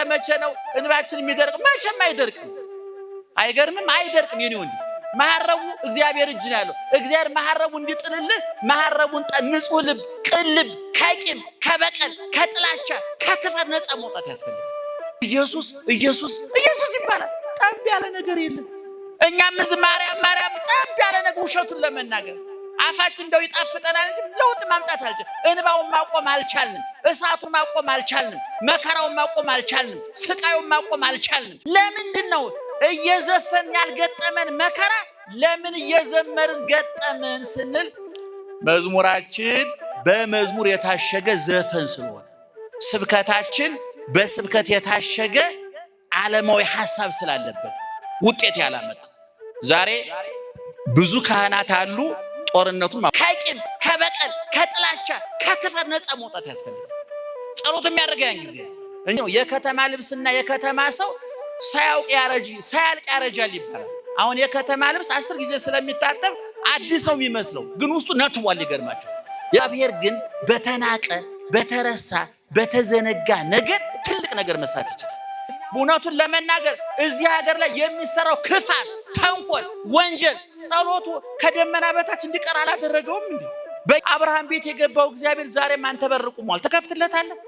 እስከመቼ ነው እንባችን የሚደርቅ? መቼም አይደርቅም። አይገርምም? አይደርቅም። የኔ ወንድ መሐረቡ እግዚአብሔር እጅ ነው ያለው። እግዚአብሔር መሐረቡ እንዲጥልልህ መሐረቡን ንጹህ ልብ፣ ቅን ልብ፣ ከቂም፣ ከበቀል፣ ከጥላቻ፣ ከክፋት ነፃ መውጣት ያስፈልጋል። ኢየሱስ ኢየሱስ ኢየሱስ ይባላል። ጠብ ያለ ነገር የለም። እኛም ማርያም ማርያም ጠብ ያለ ነገር ውሸቱን ለመናገር አፋችን እንደው ይጣፍጠናል እንጂ ለውጥ ማምጣት አልቻልንም። እንባውን ማቆም አልቻልንም። እሳቱን ማቆም አልቻልንም። መከራውን ማቆም አልቻልንም። ስቃዩን ማቆም አልቻልንም። ለምንድን ነው እየዘፈን ያልገጠመን መከራ ለምን እየዘመርን ገጠመን ስንል መዝሙራችን በመዝሙር የታሸገ ዘፈን ስለሆነ፣ ስብከታችን በስብከት የታሸገ ዓለማዊ ሐሳብ ስላለበት ውጤት ያላመጣ። ዛሬ ብዙ ካህናት አሉ ጦርነቱን ከቂም፣ ከበቀል፣ ከጥላቻ፣ ከክፋት ነፃ መውጣት ያስፈልጋል። ጸሎት የሚያደርገው ያን ጊዜ እኛው የከተማ ልብስና የከተማ ሰው ሳያውቅ ያረጃል ይባላል። አሁን የከተማ ልብስ 10 ጊዜ ስለሚታጠብ አዲስ ነው የሚመስለው፣ ግን ውስጡ ነትቧል። ይገርማቸው። እግዚአብሔር ግን በተናቀ በተረሳ በተዘነጋ ነገር ትልቅ ነገር መስራት ይችላል። እውነቱን ለመናገር እዚህ ሀገር ላይ የሚሰራው ክፋት፣ ተንኮል፣ ወንጀል ጸሎቱ ከደመና በታች እንዲቀር አላደረገውም እንዴ? በአብርሃም ቤት የገባው እግዚአብሔር ዛሬም አንተ በር ቁሟል፣ ትከፍትለታለህ?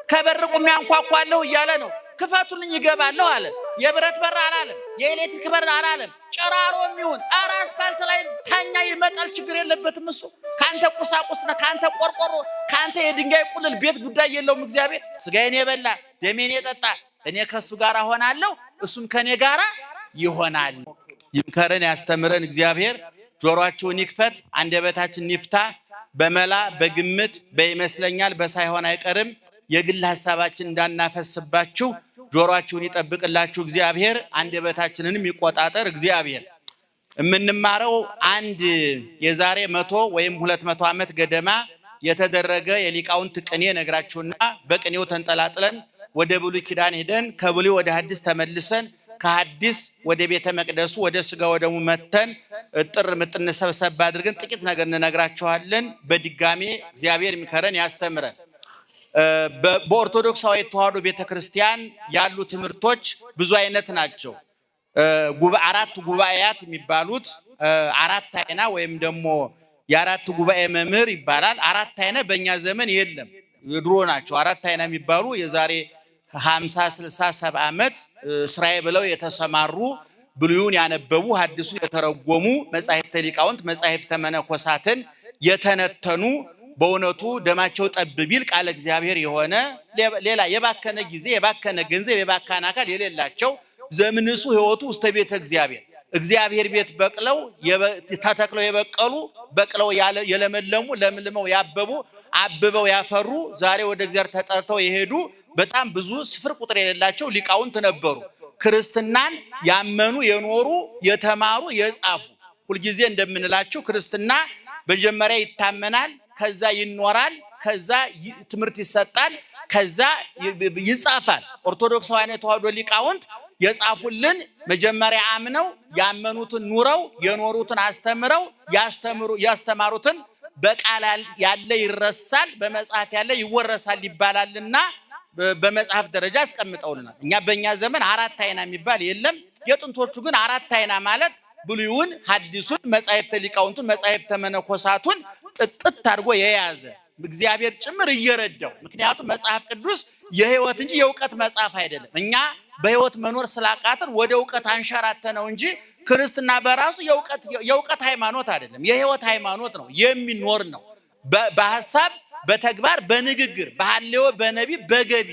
ከበር ቁሜ አንኳኳለሁ እያለ ነው። ክፈቱልኝ ይገባለሁ አለ። የብረት በር አላለም፣ የኤሌክትሪክ በር አላለም። ጭራሮ የሚሆን አስፋልት ላይ ተኛ ይመጣል፣ ችግር የለበትም እሱ። ካንተ ቁሳቁስና ካንተ ቆርቆሮ ካንተ የድንጋይ ቁልል ቤት ጉዳይ የለውም እግዚአብሔር። ስጋዬን የበላ ደሜን የጠጣ እኔ ከሱ ጋር ሆናለሁ እሱም ከኔ ጋር ይሆናል። ይምከረን ያስተምረን እግዚአብሔር። ጆሮአችሁን ይክፈት፣ አንደበታችን ይፍታ። በመላ በግምት በይመስለኛል በሳይሆን አይቀርም የግል ሐሳባችን እንዳናፈስባችሁ ጆሮአችሁን ይጠብቅላችሁ እግዚአብሔር። አንደበታችንንም ይቆጣጠር እግዚአብሔር። የምንማረው አንድ የዛሬ 100 ወይም 200 ዓመት ገደማ የተደረገ የሊቃውንት ቅኔ ነግራችሁና በቅኔው ተንጠላጥለን ወደ ብሉይ ኪዳን ሄደን ከብሉይ ወደ ሐዲስ ተመልሰን ከሐዲስ ወደ ቤተ መቅደሱ ወደ ስጋ ወደሙ መተን ጥር ምጥን ሰብሰብ አድርገን ጥቂት ነገር እንነግራችኋለን። በድጋሜ እግዚአብሔር ይምከረን ያስተምረን። በኦርቶዶክሳዊ ተዋሕዶ ቤተክርስቲያን ያሉ ትምህርቶች ብዙ አይነት ናቸው። አራት ጉባኤያት የሚባሉት አራት አይና ወይም ደግሞ የአራት ጉባኤ መምህር ይባላል። አራት አይና በእኛ ዘመን የለም፣ ድሮ ናቸው። አራት አይና የሚባሉ የዛሬ 50 60 70 ዓመት ስራዬ ብለው የተሰማሩ ብሉይን ያነበቡ ሐዲሱን የተረጎሙ መጻሕፍተ ሊቃውንት መጻሕፍተ መነኮሳትን የተነተኑ በእውነቱ ደማቸው ጠብ ቢል ቃለ እግዚአብሔር የሆነ ሌላ የባከነ ጊዜ የባከነ ገንዘብ የባከነ አካል የሌላቸው ዘምንሱ ሕይወቱ ውስተ ቤተ እግዚአብሔር ቤት በቅለው ተተክለው የበቀሉ በቅለው የለመለሙ ለምልመው ያበቡ አብበው ያፈሩ ዛሬ ወደ እግዚአብሔር ተጠርተው የሄዱ በጣም ብዙ ስፍር ቁጥር የሌላቸው ሊቃውንት ነበሩ። ክርስትናን ያመኑ የኖሩ የተማሩ የጻፉ። ሁልጊዜ እንደምንላቸው ክርስትና በመጀመሪያ ይታመናል፣ ከዛ ይኖራል፣ ከዛ ትምህርት ይሰጣል፣ ከዛ ይጻፋል። ኦርቶዶክሳውያን ተዋሕዶ ሊቃውንት የጻፉልን መጀመሪያ አምነው ያመኑትን ኑረው የኖሩትን አስተምረው ያስተማሩትን በቃል ያለ ይረሳል በመጽሐፍ ያለ ይወረሳል ይባላልና በመጽሐፍ ደረጃ አስቀምጠውልናል። እኛ በእኛ ዘመን አራት አይና የሚባል የለም። የጥንቶቹ ግን አራት አይና ማለት ብሉይን ሐዲሱን መጻሕፍተ ሊቃውንቱን መጻሕፍተ መነኮሳቱን ጥጥት አድርጎ የያዘ እግዚአብሔር ጭምር እየረዳው። ምክንያቱም መጽሐፍ ቅዱስ የሕይወት እንጂ የእውቀት መጽሐፍ አይደለም። እኛ በሕይወት መኖር ስላቃተን ወደ እውቀት አንሸራተነው እንጂ ክርስትና በራሱ የእውቀት ሃይማኖት አይደለም፣ የሕይወት ሃይማኖት ነው። የሚኖር ነው። በሐሳብ በተግባር በንግግር በሐሌዎ በነቢብ በገቢ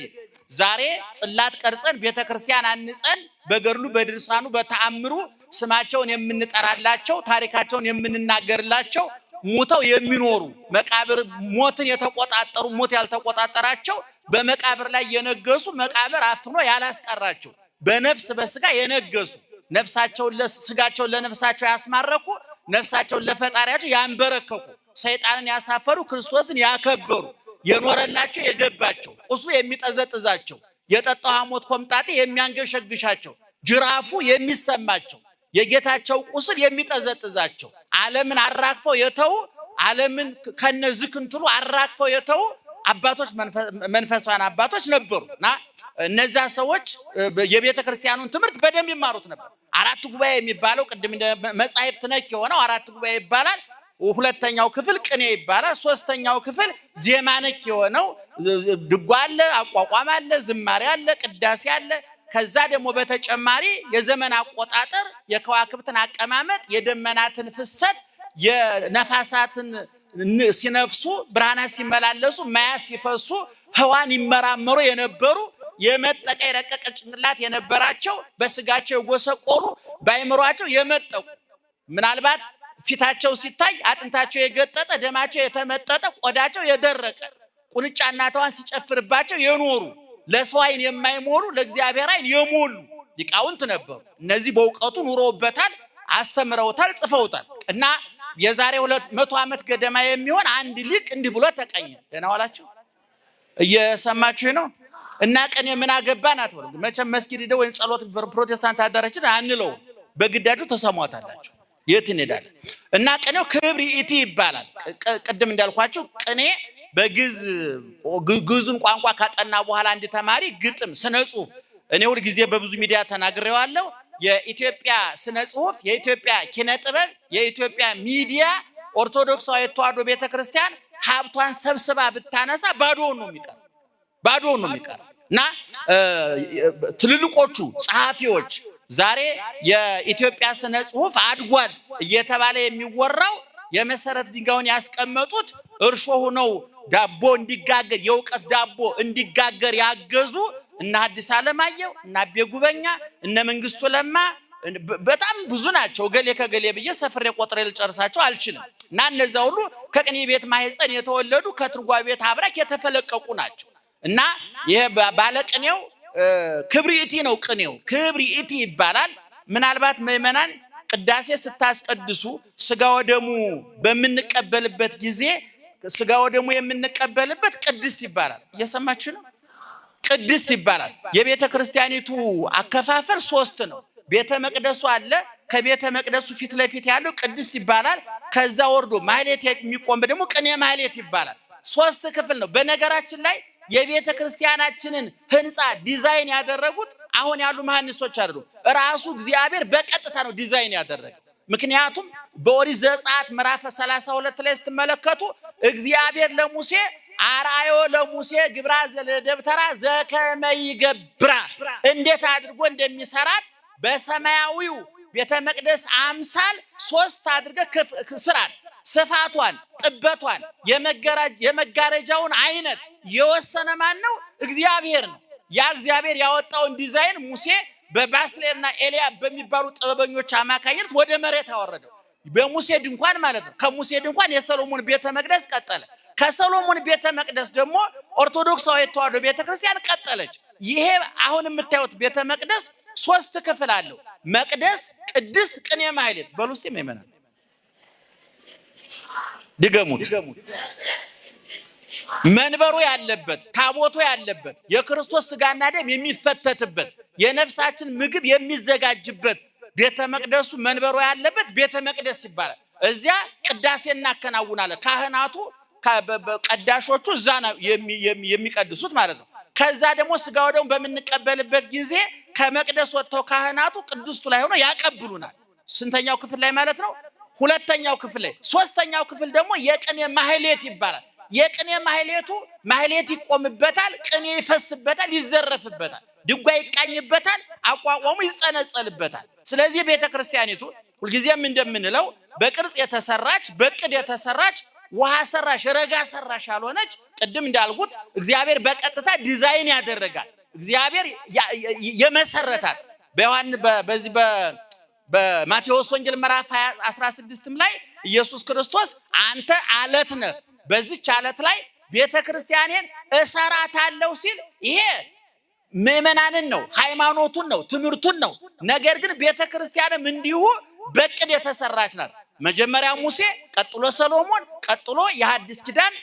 ዛሬ ጽላት ቀርጸን ቤተክርስቲያን አንጸን በገድሉ በድርሳኑ በተአምሩ ስማቸውን የምንጠራላቸው ታሪካቸውን የምንናገርላቸው ሞተው የሚኖሩ መቃብር ሞትን የተቆጣጠሩ ሞት ያልተቆጣጠራቸው በመቃብር ላይ የነገሱ መቃብር አፍኖ ያላስቀራቸው በነፍስ በስጋ የነገሱ ነፍሳቸውን ለስጋቸውን ለነፍሳቸው ያስማረኩ ነፍሳቸውን ለፈጣሪያቸው ያንበረከኩ ሰይጣንን ያሳፈሩ ክርስቶስን ያከበሩ የኖረላቸው የገባቸው ቁስሉ የሚጠዘጥዛቸው የጠጣው ሐሞት ኮምጣጤ የሚያንገሸግሻቸው ጅራፉ የሚሰማቸው የጌታቸው ቁስል የሚጠዘጥዛቸው ዓለምን አራግፈው የተው ዓለምን ከነዝክንትሉ አራግፈው የተው አባቶች መንፈሳውያን አባቶች ነበሩና እነዛ ሰዎች የቤተ ክርስቲያኑን ትምህርት በደንብ ይማሩት ነበር። አራት ጉባኤ የሚባለው ቅድም እንደ መጻሕፍት ነክ የሆነው አራት ጉባኤ ይባላል። ሁለተኛው ክፍል ቅኔ ይባላል። ሶስተኛው ክፍል ዜማ ነክ የሆነው ድጓ አለ፣ አቋቋም አለ፣ ዝማሬ አለ፣ ቅዳሴ አለ። ከዛ ደግሞ በተጨማሪ የዘመን አቆጣጠር፣ የከዋክብትን አቀማመጥ፣ የደመናትን ፍሰት፣ የነፋሳትን ሲነፍሱ ብርሃናት ሲመላለሱ ማያ ሲፈሱ ህዋን ይመራመሩ የነበሩ የመጠቀ የረቀቀ ጭንቅላት የነበራቸው በስጋቸው የጎሰቆሩ በአይምሯቸው የመጠቁ ምናልባት ፊታቸው ሲታይ አጥንታቸው የገጠጠ ደማቸው የተመጠጠ ቆዳቸው የደረቀ ቁንጫና ተዋን ሲጨፍርባቸው የኖሩ ለሰው አይን የማይሞሉ ለእግዚአብሔር አይን የሞሉ ሊቃውንት ነበሩ። እነዚህ በእውቀቱ ኑረውበታል፣ አስተምረውታል፣ ጽፈውታል። እና የዛሬ 200 ዓመት ገደማ የሚሆን አንድ ሊቅ እንዲህ ብሎ ተቀኘ። ደህና ዋላችሁ? እየሰማችሁ ነው? እና ቅኔ ምን አገባን አትበሉ። መቼም መስጊድ ሄደው ወይም ጸሎት ፕሮቴስታንት አዳራችን አንለው፣ በግዳጁ ተሰሟታላችሁ። የት እንሄዳለን? እና ቅኔው ክብር ይእቲ ይባላል። ቅድም እንዳልኳችሁ ቅኔ በግዕዙን ቋንቋ ካጠና በኋላ አንድ ተማሪ ግጥም፣ ስነ ጽሁፍ እኔ ሁል ጊዜ በብዙ ሚዲያ ተናግሬዋለሁ። የኢትዮጵያ ስነ ጽሁፍ፣ የኢትዮጵያ ኪነ ጥበብ፣ የኢትዮጵያ ሚዲያ ኦርቶዶክሳዊ ተዋሕዶ ቤተክርስቲያን ሀብቷን ሰብስባ ብታነሳ ባዶውን ነው የሚቀር እና ትልልቆቹ ጸሐፊዎች ዛሬ የኢትዮጵያ ስነ ጽሁፍ አድጓል እየተባለ የሚወራው የመሰረት ድንጋዩን ያስቀመጡት እርሾ ሆነው ዳቦ እንዲጋገር የእውቀት ዳቦ እንዲጋገር ያገዙ እነ ሐዲስ ዓለማየሁ እነ አቤ ጉበኛ እነ መንግስቱ ለማ በጣም ብዙ ናቸው። ገሌ ከገሌ ብዬ ሰፍሬ ቆጥሬ ልጨርሳቸው አልችልም። እና እነዛ ሁሉ ከቅኔ ቤት ማህፀን የተወለዱ ከትርጓ ቤት አብራክ የተፈለቀቁ ናቸው። እና ይሄ ባለቅኔው ክብር ይእቲ ነው። ቅኔው ክብር ይእቲ ይባላል። ምናልባት ምእመናን ቅዳሴ ስታስቀድሱ ስጋ ወደሙ በምንቀበልበት ጊዜ ስጋ ወደሙ የምንቀበልበት ቅድስት ይባላል። እየሰማችሁ ነው? ቅድስት ይባላል። የቤተ ክርስቲያኒቱ አከፋፈል 3 ነው። ቤተ መቅደሱ አለ። ከቤተ መቅደሱ ፊት ለፊት ያለው ቅድስት ይባላል። ከዛ ወርዶ ማህሌት የሚቆም ደግሞ ቅኔ ማህሌት ይባላል። 3 ክፍል ነው። በነገራችን ላይ የቤተ ክርስቲያናችንን ህንፃ ዲዛይን ያደረጉት አሁን ያሉ መሐንዲሶች አይደሉም። ራሱ እግዚአብሔር በቀጥታ ነው ዲዛይን ያደረገው። ምክንያቱም በኦሪት ዘጸአት ምዕራፍ 32 ላይ ስትመለከቱ እግዚአብሔር ለሙሴ አርአዮ ለሙሴ ግብራ ዘለደብተራ ዘከመ ይገብራ እንዴት አድርጎ እንደሚሰራት በሰማያዊው ቤተ መቅደስ አምሳል 3 አድርገ ስራት ስፋቷን ጥበቷን የመጋረጃውን አይነት የወሰነ ማን ነው? እግዚአብሔር ነው። ያ እግዚአብሔር ያወጣውን ዲዛይን ሙሴ በባስሌና ኤልያብ በሚባሉ ጥበበኞች አማካኝነት ወደ መሬት አወረደው። በሙሴ ድንኳን ማለት ነው። ከሙሴ ድንኳን የሰሎሞን ቤተ መቅደስ ቀጠለ። ከሰሎሞን ቤተ መቅደስ ደግሞ ኦርቶዶክሳዊ ተዋሕዶ ቤተክርስቲያን ቀጠለች። ይሄ አሁን የምታዩት ቤተ መቅደስ 3 ክፍል አለው። መቅደስ፣ ቅድስት፣ ቅኔ ማህሌት። በሉ እስቲ ምእመናን ድገሙት። መንበሩ ያለበት፣ ታቦቱ ያለበት፣ የክርስቶስ ስጋና ደም የሚፈተትበት፣ የነፍሳችን ምግብ የሚዘጋጅበት ቤተ መቅደሱ መንበሩ ያለበት ቤተ መቅደስ ይባላል። እዚያ ቅዳሴ እናከናውናለን። ካህናቱ ቀዳሾቹ እዛ ነው የሚቀድሱት ማለት ነው። ከዛ ደግሞ ስጋው ደግሞ በምንቀበልበት ጊዜ ከመቅደስ ወጥተው ካህናቱ ቅድስቱ ላይ ሆነው ያቀብሉናል። ስንተኛው ክፍል ላይ ማለት ነው? 2ኛው ክፍል ላይ። 3ኛው ክፍል ደግሞ የቅኔ ማህሌት ይባላል። የቅኔ ማህሌቱ ማህሌት ይቆምበታል፣ ቅኔ ይፈስበታል፣ ይዘረፍበታል፣ ድጓ ይቃኝበታል፣ አቋቋሙ ይጸነጸልበታል። ስለዚህ ቤተክርስቲያኒቱ ሁልጊዜም እንደምንለው በቅርጽ የተሰራች በቅድ የተሰራች ውሃ ሰራሽ ረጋ ሰራሽ ያልሆነች ቅድም እንዳልኩት እግዚአብሔር በቀጥታ ዲዛይን ያደረጋል። እግዚአብሔር የመሰረታት በዚህ በማቴዎስ ወንጌል ምዕራፍ 16 ላይ ኢየሱስ ክርስቶስ አንተ አለት ነህ፣ በዚህች አለት ላይ ቤተክርስቲያኔን እሰራታለሁ ሲል ይሄ ምእመናንን ነው፣ ሃይማኖቱን ነው፣ ትምህርቱን ነው። ነገር ግን ቤተክርስቲያንም እንዲሁ በቅድ የተሰራች ናት። መጀመሪያ ሙሴ፣ ቀጥሎ ሰሎሞን፣ ቀጥሎ የሐዲስ ኪዳን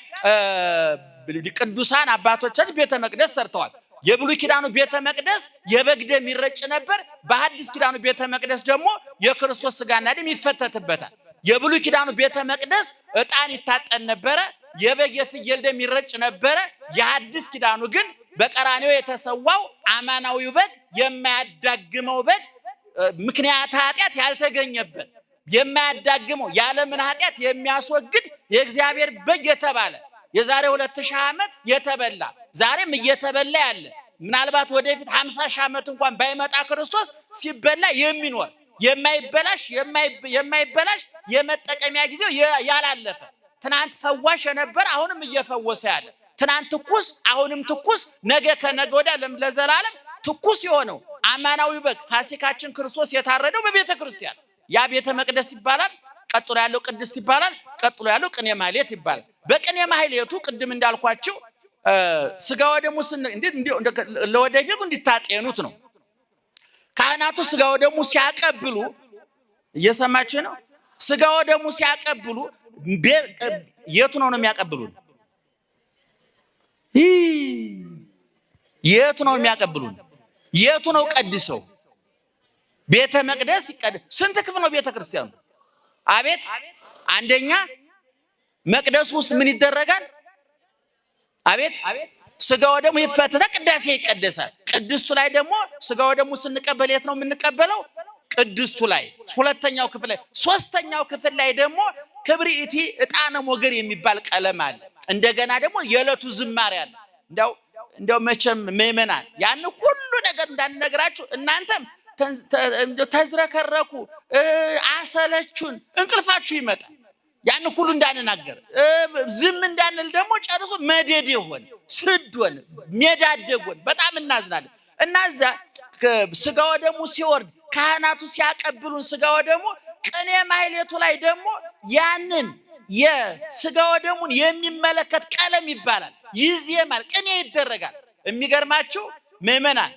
ቅዱሳን አባቶቻችን ቤተ መቅደስ ሰርተዋል። የብሉይ ኪዳኑ ቤተ መቅደስ የበግ ደም ይረጭ ነበር። በሐዲስ ኪዳኑ ቤተ መቅደስ ደግሞ የክርስቶስ ስጋና ደም ይፈተትበታል። የብሉይ ኪዳኑ ቤተ መቅደስ ዕጣን ይታጠን ነበረ፣ የበግ የፍየል ደም ይረጭ ነበረ። የሐዲስ ኪዳኑ ግን በቀራንዮ የተሰዋው አማናዊው በግ የማያዳግመው በግ ምክንያት ኃጢአት ያልተገኘበት የማያዳግመው ያለምን ኃጢአት የሚያስወግድ የእግዚአብሔር በግ የተባለ የዛሬ 2000 ዓመት የተበላ ዛሬም እየተበላ ያለ ምናልባት ወደፊት 50 ሺህ ዓመት እንኳን ባይመጣ ክርስቶስ ሲበላ የሚኖር የማይበላሽ የመጠቀሚያ ጊዜው ያላለፈ ትናንት ፈዋሽ የነበረ አሁንም እየፈወሰ ያለ ትናንት ትኩስ አሁንም ትኩስ ነገ ከነገ ወዲያ ለዘላለም ትኩስ የሆነው አማናዊ በግ ፋሲካችን ክርስቶስ የታረደው በቤተ ክርስቲያን ያ ቤተ መቅደስ ይባላል። ቀጥሎ ያለው ቅድስት ይባላል። ቀጥሎ ያለው ቅኔ ማህሌት ይባላል። በቅኔ ማህሌቱ ቅድም እንዳልኳችሁ ስጋ ወደሙ ለወደፊቱ እንዲታጤኑት ነው። ካህናቱ ስጋ ወደሙ ሲያቀብሉ እየሰማችሁ ነው። ስጋ ወደሙ ሲያቀብሉ የቱ ነው የሚያቀብሉን? የቱ ነው የሚያቀብሉን? የቱ ነው ቀድሰው? ቤተ መቅደስ ይቀደስ። ስንት ክፍል ነው ቤተ ክርስቲያኑ? አቤት አንደኛ መቅደስ ውስጥ ምን ይደረጋል? አቤት ስጋ ወደሙ ይፈተታል፣ ቅዳሴ ይቀደሳል። ቅድስቱ ላይ ደግሞ ስጋ ወደሙ ስንቀበል የት ነው የምንቀበለው? ቅድስቱ ላይ ሁለተኛው ክፍል ላይ። ሶስተኛው ክፍል ላይ ደግሞ ክብሪቲ ዕጣነ ሞገር የሚባል ቀለም አለ። እንደገና ደግሞ የዕለቱ ዝማሬ አለ። እንደው መቼም ምእመናን ያን ሁሉ ነገር እንዳንነግራችሁ እናንተም ተዝረከረኩ አሰለቹን እንቅልፋችሁ ይመጣል። ያን ሁሉ እንዳንናገር ዝም እንዳንል ደግሞ ጨርሶ መደድ ይሆን ስዶን ሜዳደጎን በጣም እናዝናለን። እናዛ ስጋ ወደሙ ሲወርድ ካህናቱ ሲያቀብሉን ስጋ ወደሙ ቅኔ ማህሌቱ ላይ ደግሞ ያንን የስጋ ወደሙን የሚመለከት ቀለም ይባላል። ይዜማል፣ ቅኔ ይደረጋል። የሚገርማችሁ ምእመናን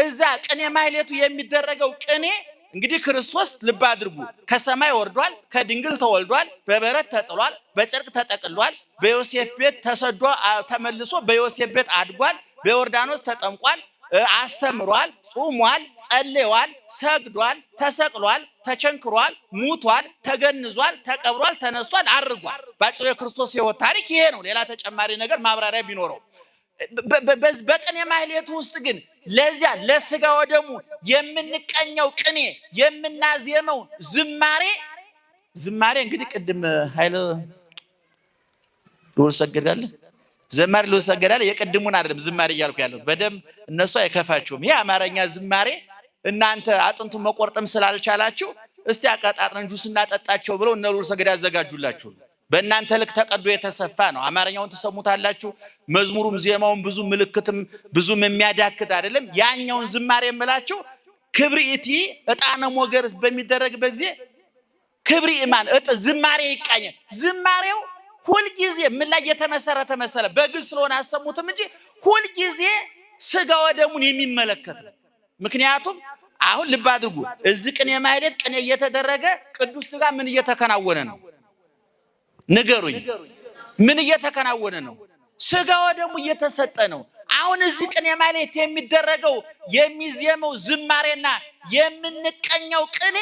እዛ ቅኔ ማህሌቱ የሚደረገው ቅኔ እንግዲህ ክርስቶስ ልብ አድርጉ ከሰማይ ወርዷል፣ ከድንግል ተወልዷል፣ በበረት ተጥሏል፣ በጨርቅ ተጠቅሏል፣ በዮሴፍ ቤት ተሰዶ ተመልሶ በዮሴፍ ቤት አድጓል፣ በዮርዳኖስ ተጠምቋል፣ አስተምሯል፣ ጾሟል፣ ጸልዮአል፣ ሰግዷል፣ ተሰቅሏል፣ ተቸንክሯል፣ ሙቷል፣ ተገንዟል፣ ተቀብሯል፣ ተነስቷል፣ አርጓል። ባጭሩ የክርስቶስ ሕይወት ታሪክ ይሄ ነው። ሌላ ተጨማሪ ነገር ማብራሪያ ቢኖረው በቅኔ ማህሌቱ ውስጥ ግን ለዚያ ለስጋ ወደሙ የምንቀኘው ቅኔ የምናዜመው ዝማሬ እንግዲህ ቅድም ኃይለ ልዑል ሰገዳለ ዘማሪ ልዑል ሰገዳለ የቅድሙን አይደለም ዝማሬ እያልኩ ያለው በደም እነሱ አይከፋቸውም። ይሄ አማርኛ ዝማሬ እናንተ አጥንቱን መቆርጠም ስላልቻላችሁ እስቲ አቃጣጥረን ጁስ እናጠጣቸው ብለው እነ ልዑል ሰገድ ያዘጋጁላችሁ። በእናንተ ልክ ተቀዶ የተሰፋ ነው። አማርኛውን ተሰሙታላችሁ። መዝሙሩም ዜማውን ብዙ ምልክትም ብዙም የሚያዳክት አይደለም። ያኛውን ዝማሬ የምላችሁ ክብሪቲ ዕጣነ ሞገር በሚደረግበት ጊዜ ክብሪማን ዝማሬ ይቃኛል። ዝማሬው ሁልጊዜ ምን ላይ የተመሰረተ መሰለ? በግዕዝ ስለሆነ አሰሙትም እንጂ ሁልጊዜ ስጋ ወደሙን የሚመለከት ነው። ምክንያቱም አሁን ልብ አድርጉ፣ እዚህ ቅኔ ማህሌት ቅኔ እየተደረገ ቅዱስ ሥጋ ምን እየተከናወነ ነው? ንገሩኝ። ምን እየተከናወነ ነው? ስጋ ወደሙ እየተሰጠ ነው። አሁን እዚህ ቅኔ ማህሌት የሚደረገው የሚዜመው ዝማሬና የምንቀኘው ቅኔ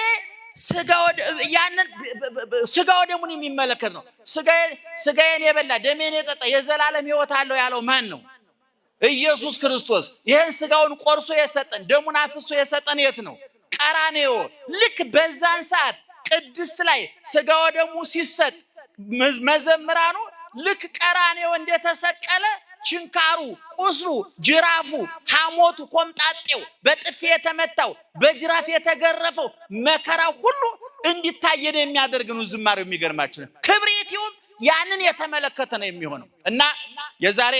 ስጋ ወደሙን የሚመለከት ነው። ስጋዬን የበላ ደሜን የጠጣ የዘላለም ሕይወት አለው ያለው ማን ነው? ኢየሱስ ክርስቶስ። ይህን ስጋውን ቆርሶ የሰጠን ደሙን አፍሶ የሰጠን የት ነው? ቀራንዮ። ልክ በዛን ሰዓት ቅድስት ላይ ስጋ ወደሙ ሲሰጥ መዘምራኑ ልክ ቀራንዮ እንደተሰቀለ ችንካሩ፣ ቁስሉ፣ ጅራፉ፣ ሐሞቱ፣ ኮምጣጤው፣ በጥፊ የተመታው፣ በጅራፍ የተገረፈው መከራ ሁሉ እንዲታየን የሚያደርግ ነው ዝማሬው። የሚገርማችሁ ክብሪቲውም ያንን የተመለከተ ነው የሚሆነው እና የዛሬ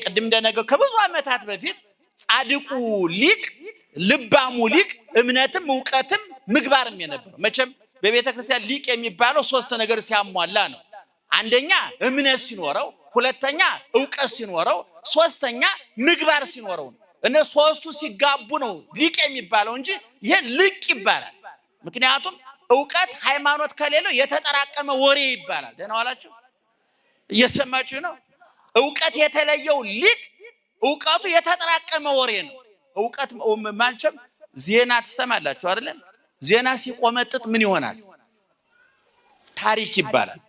ቅድም እንደነገው ከብዙ ዓመታት በፊት ጻድቁ ሊቅ ልባሙ ሊቅ እምነትም ዕውቀትም ምግባርም የነበረው መቼም በቤተ ክርስቲያን ሊቅ የሚባለው ሶስት ነገር ሲያሟላ ነው። አንደኛ እምነት ሲኖረው፣ ሁለተኛ ዕውቀት ሲኖረው፣ ሶስተኛ ምግባር ሲኖረው ነው። እነዚህ ሶስቱ ሲጋቡ ነው ሊቅ የሚባለው እንጂ ይሄ ልቅ ይባላል። ምክንያቱም ዕውቀት ሃይማኖት ከሌለው የተጠራቀመ ወሬ ይባላል። ደህና ዋላችሁ? እየሰማችሁ ነው? ዕውቀት የተለየው ሊቅ ዕውቀቱ የተጠራቀመ ወሬ ነው። ዕውቀት ማንቸም ዜና ትሰማላችሁ አይደለም? ዜና ሲቆመጥጥ ምን ይሆናል? ታሪክ ይባላል።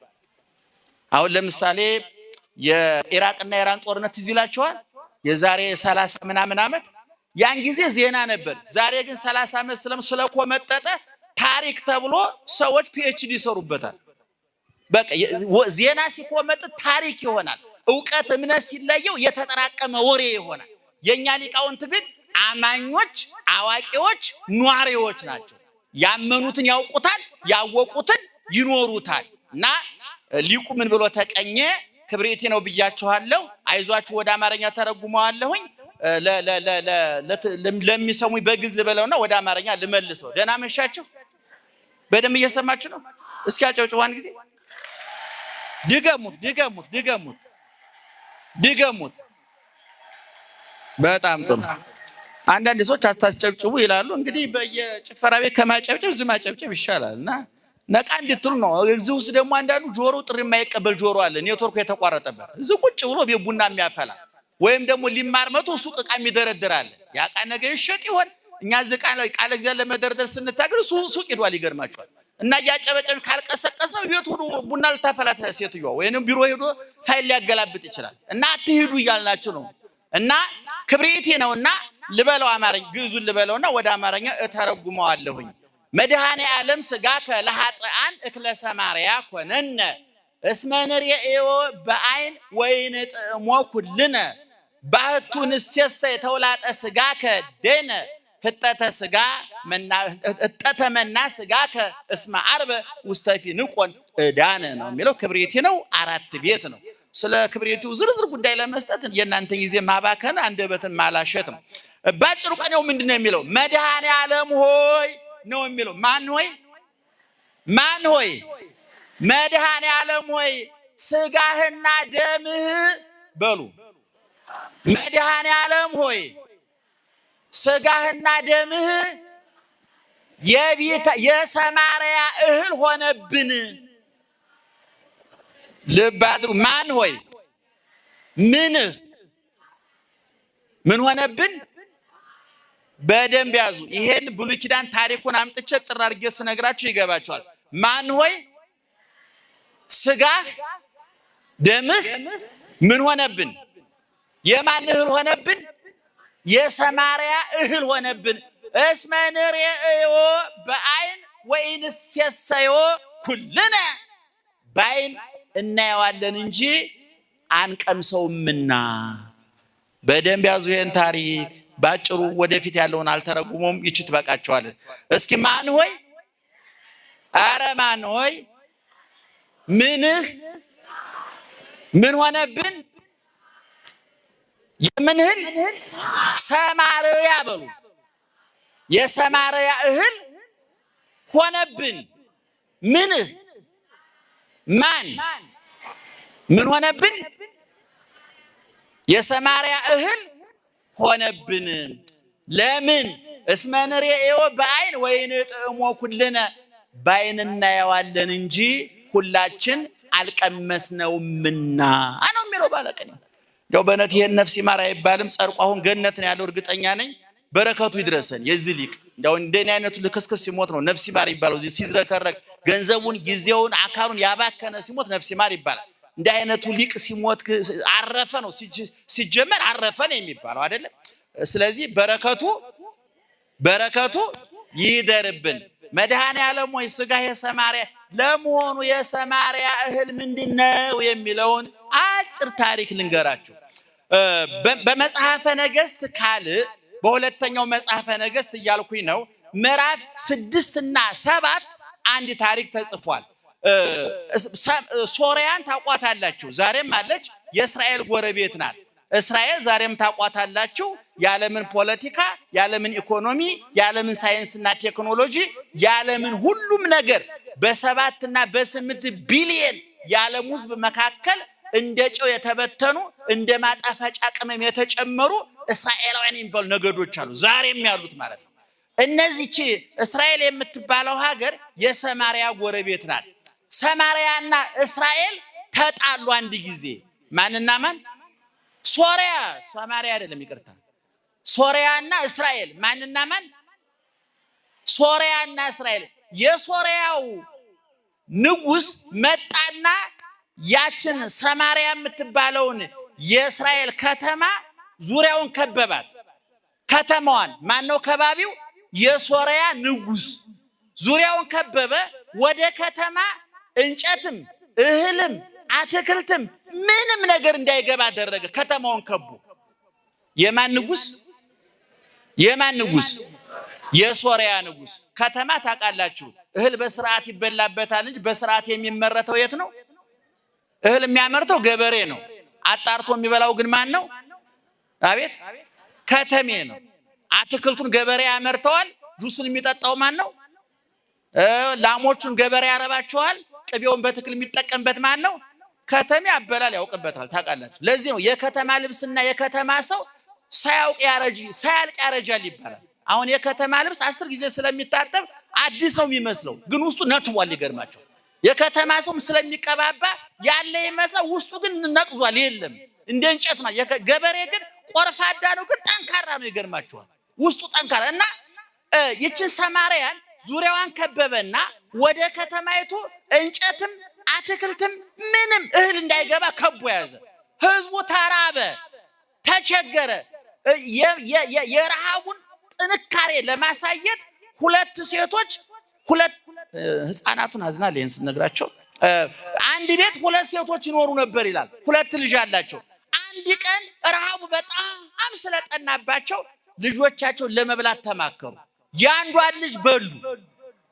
አሁን ለምሳሌ የኢራቅና ኢራን ጦርነት ትዝ ይላችኋል? የዛሬ 30 ምናምን ዓመት ያን ጊዜ ዜና ነበር። ዛሬ ግን 30 ዓመት ስለኮመጠጠ ታሪክ ተብሎ ሰዎች ፒኤችዲ ይሰሩበታል። በቃ ዜና ሲኮመጥ ታሪክ ይሆናል። ዕውቀት እምነት ሲለየው የተጠራቀመ ወሬ ይሆናል። የኛ ሊቃውንት ግን አማኞች፣ አዋቂዎች፣ ኗሪዎች ናቸው። ያመኑትን ያውቁታል፣ ያወቁትን ይኖሩታል። እና ሊቁ ምን ብሎ ተቀኘ? ክብሬቴ ነው ብያችኋለሁ። አይዟችሁ ወደ አማርኛ ተረጉመዋለሁኝ። ለሚሰሙኝ በግዕዝ ልበለውና ወደ አማርኛ ልመልሰው። ደህና መሻችሁ? በደንብ እየሰማችሁ ነው? እስኪ አጨብጭቡ አንድ ጊዜ። ድገሙት። በጣም ጥሩ። አንዳንድ ሰዎች አታስጨብጭቡ ይላሉ። እንግዲህ በየጭፈራ ቤት ከማጨብጨብ ዝም ማጨብጨብ ይሻላል እና ነቃ እንድትሉ ነው። እዚህ ውስጥ ደግሞ አንዳንዱ ጆሮ ጥሪ የማይቀበል ጆሮ አለ፣ ኔትወርኩ የተቋረጠበት። እዚህ ቁጭ ብሎ ቡና የሚያፈላ ወይም ደግሞ ሊማር መቶ ሱቅ ዕቃ የሚደረድር አለ። ያ ዕቃ ነገር ይሸጥ ይሆን? እኛ እዚህ ቃለ እግዚአብሔር ለመደርደር ስንታገል ሱቅ ሄዷል። ይገርማችኋል። እና እያጨበጨብን ካልቀሰቀስ ነው ቤት ሄዶ ቡና ልታፈላ ሴትዮዋ ወይንም ቢሮ ሄዶ ፋይል ሊያገላብጥ ይችላል። እና አትሂዱ እያልናችሁ ነው። እና ክብሬቴ ነውና ልበለው አማርኛ ግዕዙን ልበለውና ወደ አማርኛ እተረጉመዋለሁኝ። መድኃኔ ዓለም ሥጋከ ለኃጥአን እክለ ሰማርያ ኮነነ እስመ ንርእዮ በዓይን ወይንጥዕሞ ኩልነ ባህቱ ንሴሰ የተውላጠ ሥጋከ ደነ ህጠተ መና ሥጋከ እስመ ዓርበ ውስተ ፊንቆን ዕዳነ ነው የሚለው። ክብሬቴ ነው 4 ቤት ነው። ስለ ክብሬቱ ዝርዝር ጉዳይ ለመስጠት የእናንተ ጊዜ ማባከን አንደበትን ማላሸት ነው። ባጭሩ ቀኔው ምንድነው የሚለው? መድኃኔ ዓለም ሆይ ነው የሚለው። ማን ሆይ? መድኃኔ ዓለም ሆይ ሥጋህና ደምህ በሉ። መድኃኔ ዓለም ሆይ ሥጋህና ደምህ የሰማርያ እህል ሆነብን። ልብ አድርጉ። ማን ሆይ ምን ሆነብን? በደንብ ያዙ። ይሄን ብሉይ ኪዳን ታሪኩን አምጥቼ ጥራ አድርጌ ስነግራችሁ ይገባችኋል። ማን ሆይ ሥጋህ ደምህ ምን ሆነብን? የማን እህል ሆነብን? የሰማርያ እህል ሆነብን። እስመ ንርእዮ በዓይን ወኢንሴሰዮ ኩልነ በዓይን እናየዋለን እንጂ አንቀምሰውምና። በደንብ ያዙ ይሄን ታሪክ። ባጭሩ ወደፊት ያለውን አልተረጉሞም። ይቺ ትበቃቸዋለን። እስኪ ማን ሆይ? አረ ማን ሆይ ምን ሆነብን? የምን እህል? ሰማርያ በሉ። የሰማርያ እህል ሆነብን። ምን ሆነብን? የሰማርያ እህል ሆነብን። ለምን? እስመ ንርእዮ በዓይን ወይንጥዕሞ ኩልነ በዓይን እናየዋለን እንጂ ሁላችን አልቀመስነውምና ነው የሚለው ባለቀኝ። ያው በእውነት ይሄን ነፍስ ይማር አይባልም። ጸድቆ አሁን ገነት ነው ያለው እርግጠኛ ነኝ። በረከቱ ይድረሰን። የዚህ ሊቅ ያው እንደኔ አይነቱ ልክስክስ ሲሞት ነው ነፍስ ይማር ይባላል። ሲዝረከረክ ገንዘቡን፣ ጊዜውን፣ አካሉን ያባከነ ሲሞት ነፍስ ይማር ይባላል። እንደ አይነቱ ሊቅ ሲሞት አረፈ ነው ሲጀመር አረፈ ነው የሚባለው አይደለም። ስለዚህ በረከቱ ይደርብን። መድኃኔ ዓለም ሆይ ሥጋህ የሰማርያ ለመሆኑ የሰማርያ እህል ምንድነው የሚለውን አጭር ታሪክ ልንገራችሁ። በመጽሐፈ ነገሥት ካልዕ በሁለተኛው መጽሐፈ ነገሥት እያልኩኝ ነው ምዕራፍ 6 እና 7 አንድ ታሪክ ተጽፏል። ሶርያን ታቋታላችሁ፣ ዛሬም አለች። የእስራኤል ጎረቤት ናት። እስራኤል ዛሬም ታቋታላችሁ። የዓለምን ፖለቲካ፣ የዓለምን ኢኮኖሚ፣ የዓለምን ሳይንስና ቴክኖሎጂ፣ የዓለምን ሁሉም ነገር በ7 እና በ8 ቢሊየን የዓለም ሕዝብ መካከል እንደ ጨው የተበተኑ እንደ ማጣፈጫ ቅመም የተጨመሩ እስራኤላውያን የሚባሉ ነገዶች አሉ፣ ዛሬም ያሉት ማለት ነው። እነዚህች እስራኤል የምትባለው ሀገር የሰማርያ ጎረቤት ናት። ሰማርያና እስራኤል ተጣሉ አንድ ጊዜ። ማንና ማን? ሶርያ፣ ሰማርያ አይደለም ይቅርታ። ሶርያና እስራኤል። ማንና ማን? ሶርያና እስራኤል። የሶርያው ንጉሥ መጣና ያችን ሰማርያ የምትባለውን የእስራኤል ከተማ ዙሪያውን ከበባት። ከተማዋን ማነው ከባቢው? የሶርያ ንጉስ ዙሪያውን ከበበ። ወደ ከተማ እንጨትም እህልም አትክልትም ምንም ነገር እንዳይገባ አደረገ። ከተማውን ከቦ። የማን ንጉስ? የማን ንጉስ? የሶርያ ንጉስ። ከተማ ታውቃላችሁ፣ እህል በስርዓት ይበላበታል እንጂ በስርዓት የሚመረተው የት ነው? እህል የሚያመርተው ገበሬ ነው። አጣርቶ የሚበላው ግን ማን ነው? አቤት ከተሜ ነው። አትክልቱን ገበሬ ያመርተዋል። ጁስን የሚጠጣው ማን ነው? ላሞቹን ገበሬ ያረባቸዋል። ቅቤውን በትክክል የሚጠቀምበት ማን ነው? ከተሜ አበላል ያውቅበታል። ታውቃላችሁ። ለዚህ ነው የከተማ ልብስና የከተማ ሰው ሳያውቅ ሳያልቅ ያረጃል ይባላል። አሁን የከተማ ልብስ 10 ጊዜ ስለሚታጠብ አዲስ ነው የሚመስለው፣ ግን ውስጡ ነትቧል። ይገርማቸዋል። የከተማ ሰው ስለሚቀባባ ያለ ይመስላል፣ ውስጡ ግን ነቅዟል። የለም እንደ እንጨት ማለት። ገበሬ ግን ቆርፋዳ ነው፣ ግን ጠንካራ ነው። ይገርማቸዋል። ውስጡ ጠንካራ እና ይችን ሰማርያን ዙሪያዋን ከበበና ወደ ከተማይቱ እንጨትም አትክልትም ምንም እህል እንዳይገባ ከቦ ያዘ። ህዝቡ ተራበ፣ ተቸገረ። የረሃቡን ጥንካሬ ለማሳየት ሁለት ሴቶች ህፃናቱን አዝናል ይሄን ስነግራቸው አንድ ቤት ሁለት ሴቶች ይኖሩ ነበር ይላል። ሁለት ልጅ አላቸው። አንድ ቀን ረሃቡ በጣም ስለጠናባቸው ልጆቻቸውን ለመብላት ተማከሩ። ያንዷን ልጅ በሉ።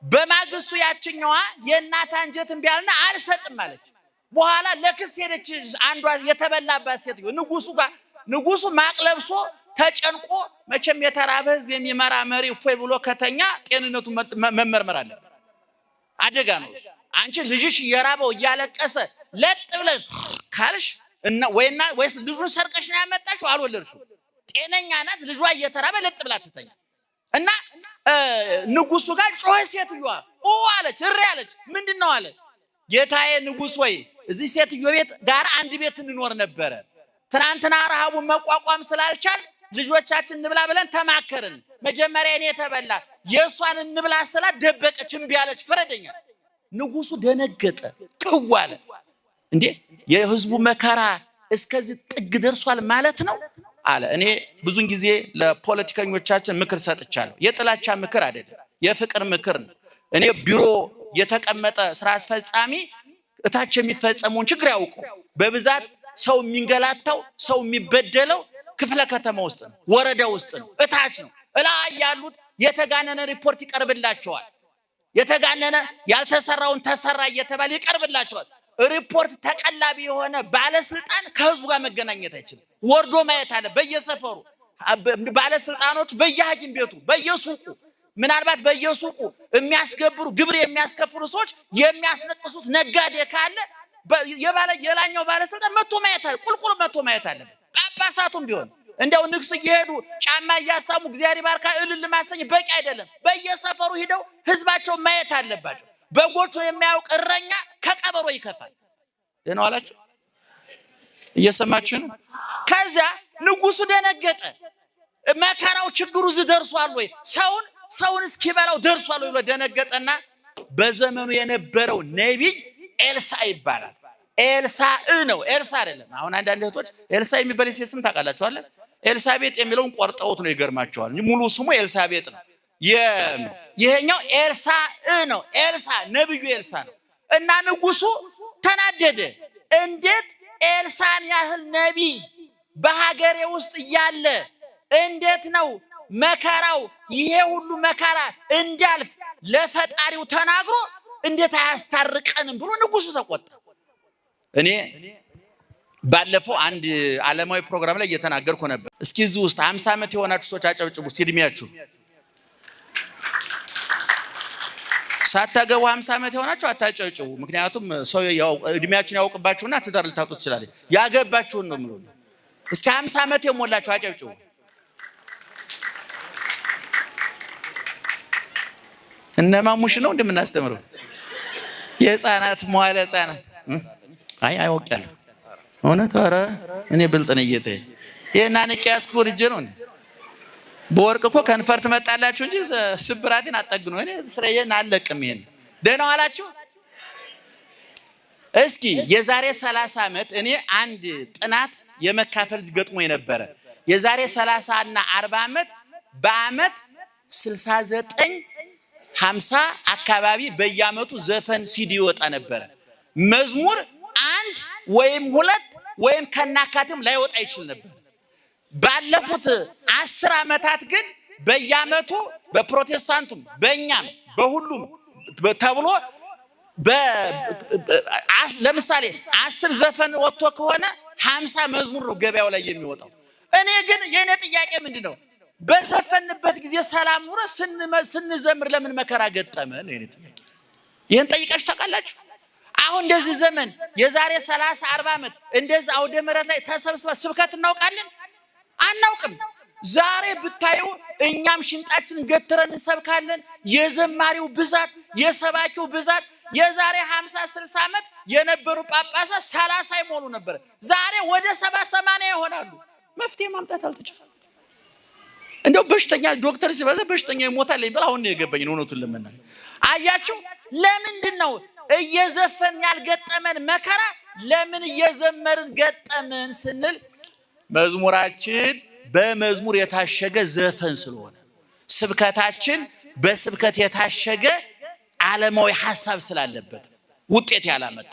በማግስቱ ያችኛዋ የእናት አንጀትን ቢያልና አልሰጥም አለች። በኋላ ለክስ ሄደች። አንዷ የተበላባት ሴት ንጉሱ ማቅለብሶ ተጨንቆ መቼም የተራበ ህዝብ የሚመራ መሪ እፎይ ብሎ ከተኛ ጤንነቱ መመርመር አለበት። አደጋ ነው። አንቺ ልጅሽ እየራበው እያለቀሰ ለጥ ብለሽ ካልሽ እና ወይስ ልጁን ሰርቀሽ ነው ያመጣሽው? አልወለድሽው። ጤነኛ ናት። ልጇ እየተራበ ለጥ ብላ ትተኛ እና ንጉሱ ጋር ጮኸ። ሴትዮዋ አለች፣ እሪ አለች። ምንድነው አለ። ጌታዬ ንጉስ ወይ እዚህ ሴትዮ ቤት ጋር አንድ ቤት እንኖር ነበረ። ትናንትና ረሃቡን መቋቋም ስላልቻል ልጆቻችን እንብላ ብለን ተማከርን። መጀመሪያ እኔ ተበላ፣ የሷን እንብላ ስላት ደበቀች፣ እምቢ አለች። ፍረደኛ። ንጉሱ ደነገጠ፣ ቅው አለ። እንዴ የህዝቡ መከራ እስከዚህ ጥግ ደርሷል ማለት ነው አለ። እኔ ብዙን ጊዜ ለፖለቲከኞቻችን ምክር ሰጥቻለሁ። የጥላቻ ምክር አይደለም፣ የፍቅር ምክር ነው። እኔ ቢሮ የተቀመጠ ስራ አስፈጻሚ እታች የሚፈጸመውን ችግር ያውቁ። በብዛት ሰው የሚንገላታው ሰው የሚበደለው ክፍለ ከተማ ውስጥ ነው፣ ወረዳ ውስጥ ነው፣ እታች ነው። እላይ ያሉት የተጋነነ ሪፖርት ይቀርብላቸዋል። የተጋነነ ያልተሰራውን ተሰራ እየተባለ ይቀርብላቸዋል። ሪፖርት ተቀላቢ የሆነ ባለስልጣን ከህዝቡ ጋር መገናኘት አይችልም። ወርዶ ማየት አለ። በየሰፈሩ ባለስልጣኖች በየሐኪም ቤቱ በየሱቁ ምናልባት በየሱቁ የሚያስገብሩ ግብር የሚያስከፍሉ ሰዎች የሚያስነቅሱት ነጋዴ ካለ የላኛው ባለስልጣን መጥቶ ማየት አለ። ቁልቁል መጥቶ ማየት አለ። ጳጳሳቱም ቢሆን እንደው ንግስ እየሄዱ ጫማ እያሳሙ እግዚአብሔር ይባርካ እልል ማሰኝ በቂ አይደለም። በየሰፈሩ ሂደው ህዝባቸውን ማየት አለባቸው። በጎቹን የሚያውቅ እረኛ ከቀበሮ ይከፋል። ደህና ዋላችሁ? እየሰማችሁ ነው? ከዛ ንጉሱ ደነገጠ። መከራው ችግሩ እዚህ ደርሷል ወይ? ሰውን እስኪበላው ደርሷል ወይ ብሎ ደነገጠና በዘመኑ የነበረው ነቢይ ኤልሳ ይባላል። ኤልሳ ነው፣ ኤልሳ አይደለም። አሁን አንዳንድ እህቶች ኤልሳ የሚባል ስም ታውቃላችሁ አይደል? ኤልሳቤጥ የሚለውን ቆርጠውት ነው። ይገርማቸዋል። ሙሉ ስሙ ኤልሳቤጥ ነው። ይሄኛው ኤልሳ ነው። ኤልሳ ነብዩ ኤልሳ ነው። እና ንጉሱ ተናደደ። እንዴት ኤልሳን ያህል ነቢይ በሀገሬ ውስጥ እያለ እንዴት ነው መከራው ይሄ ሁሉ መከራ እንዲያልፍ ለፈጣሪው ተናግሮ እንዴት አያስታርቀንም ብሎ ንጉሱ ተቆጣ። እኔ ባለፈው አንድ ዓለማዊ ፕሮግራም ላይ እየተናገርኩ ነበር። እስኪ እዚህ ውስጥ 50 ዓመት የሆናችሁ ሰዎች አጨብጭቡ እስኪ እድሜያችሁ። ሳታገቡ 50 ዓመት የሆናችሁ አታጨብጭቡ። ምክንያቱም ሰው ያው እድሜያችሁን ያውቅባችሁና ትዳር ልታጡ ትችላላችሁ። ያገባችሁን ነው የምለው። እስኪ 50 ዓመት የሞላችሁ አጨብጭቡ። እነማሙሽ ነው እንደምናስተምረው የህፃናት መዋለ ህፃናት አውቄያለሁ። እውነት ኧረ እኔ ብልጥ ነኝ ጌታዬ። ይሄን አንቄ ያስኩት ልጅ ነው እንዴ? በወርቅ እኮ ከንፈር ትመጣላችሁ እንጂ ስብራቴን አጠግኑ። እኔ ስራዬን አለቅም። ይሄን ደህና ዋላችሁ። እስኪ የዛሬ 30 ዓመት እኔ አንድ ጥናት የመካፈል ገጥሞኝ ነበረ። የዛሬ 30 እና 40 ዓመት በአመት 69 50 አካባቢ በየአመቱ ዘፈን ሲዲ ይወጣ ነበር። መዝሙር አንድ ወይም ሁለት ወይም ከናካቴም ላይወጣ ይችላል ነበር። ባለፉት 10 ዓመታት ግን በየአመቱ በፕሮቴስታንቱም በእኛም በሁሉም ተብሎ ለምሳሌ 10 ዘፈን ወጥቶ ከሆነ 50 መዝሙር ነው ገበያው ላይ የሚወጣው። እኔ ግን የኔ ጥያቄ ምንድነው? በዘፈንበት ጊዜ ሰላም ኑሮ ስንዘምር ለምን መከራ ገጠመን? የኔ ጥያቄ ይሄን ጠይቃችሁ ታውቃላችሁ? አሁን እንደዚህ ዘመን የዛሬ 30 40 ዓመት እንደዚህ አውደ ምሕረት ላይ ተሰብስበን ስብከት እናውቃለን? አናውቅም። ዛሬ ብታዩ እኛም ሽንጣችንን ገትረን እንሰብካለን። የዘማሪው ብዛት የሰባኪው ብዛት የዛሬ 50 60 ዓመት የነበሩ ጳጳሳት 30 ይሞሉ ነበር። ዛሬ ወደ 70 80 ይሆናሉ። መፍትሄ ማምጣት አልተቻለም። እንደው በሽተኛ ዶክተር ሲበዛ በሽተኛ ይሞታል ይባል። አሁን ነው የገባኝ እውነቱን ለመናገር። አያችሁ ለምንድነው እየዘፈን ያልገጠመን መከራ ለምን እየዘመርን ገጠመን ስንል መዝሙራችን በመዝሙር የታሸገ ዘፈን ስለሆነ፣ ስብከታችን በስብከት የታሸገ ዓለማዊ ሐሳብ ስላለበት ውጤት ያላመጣ።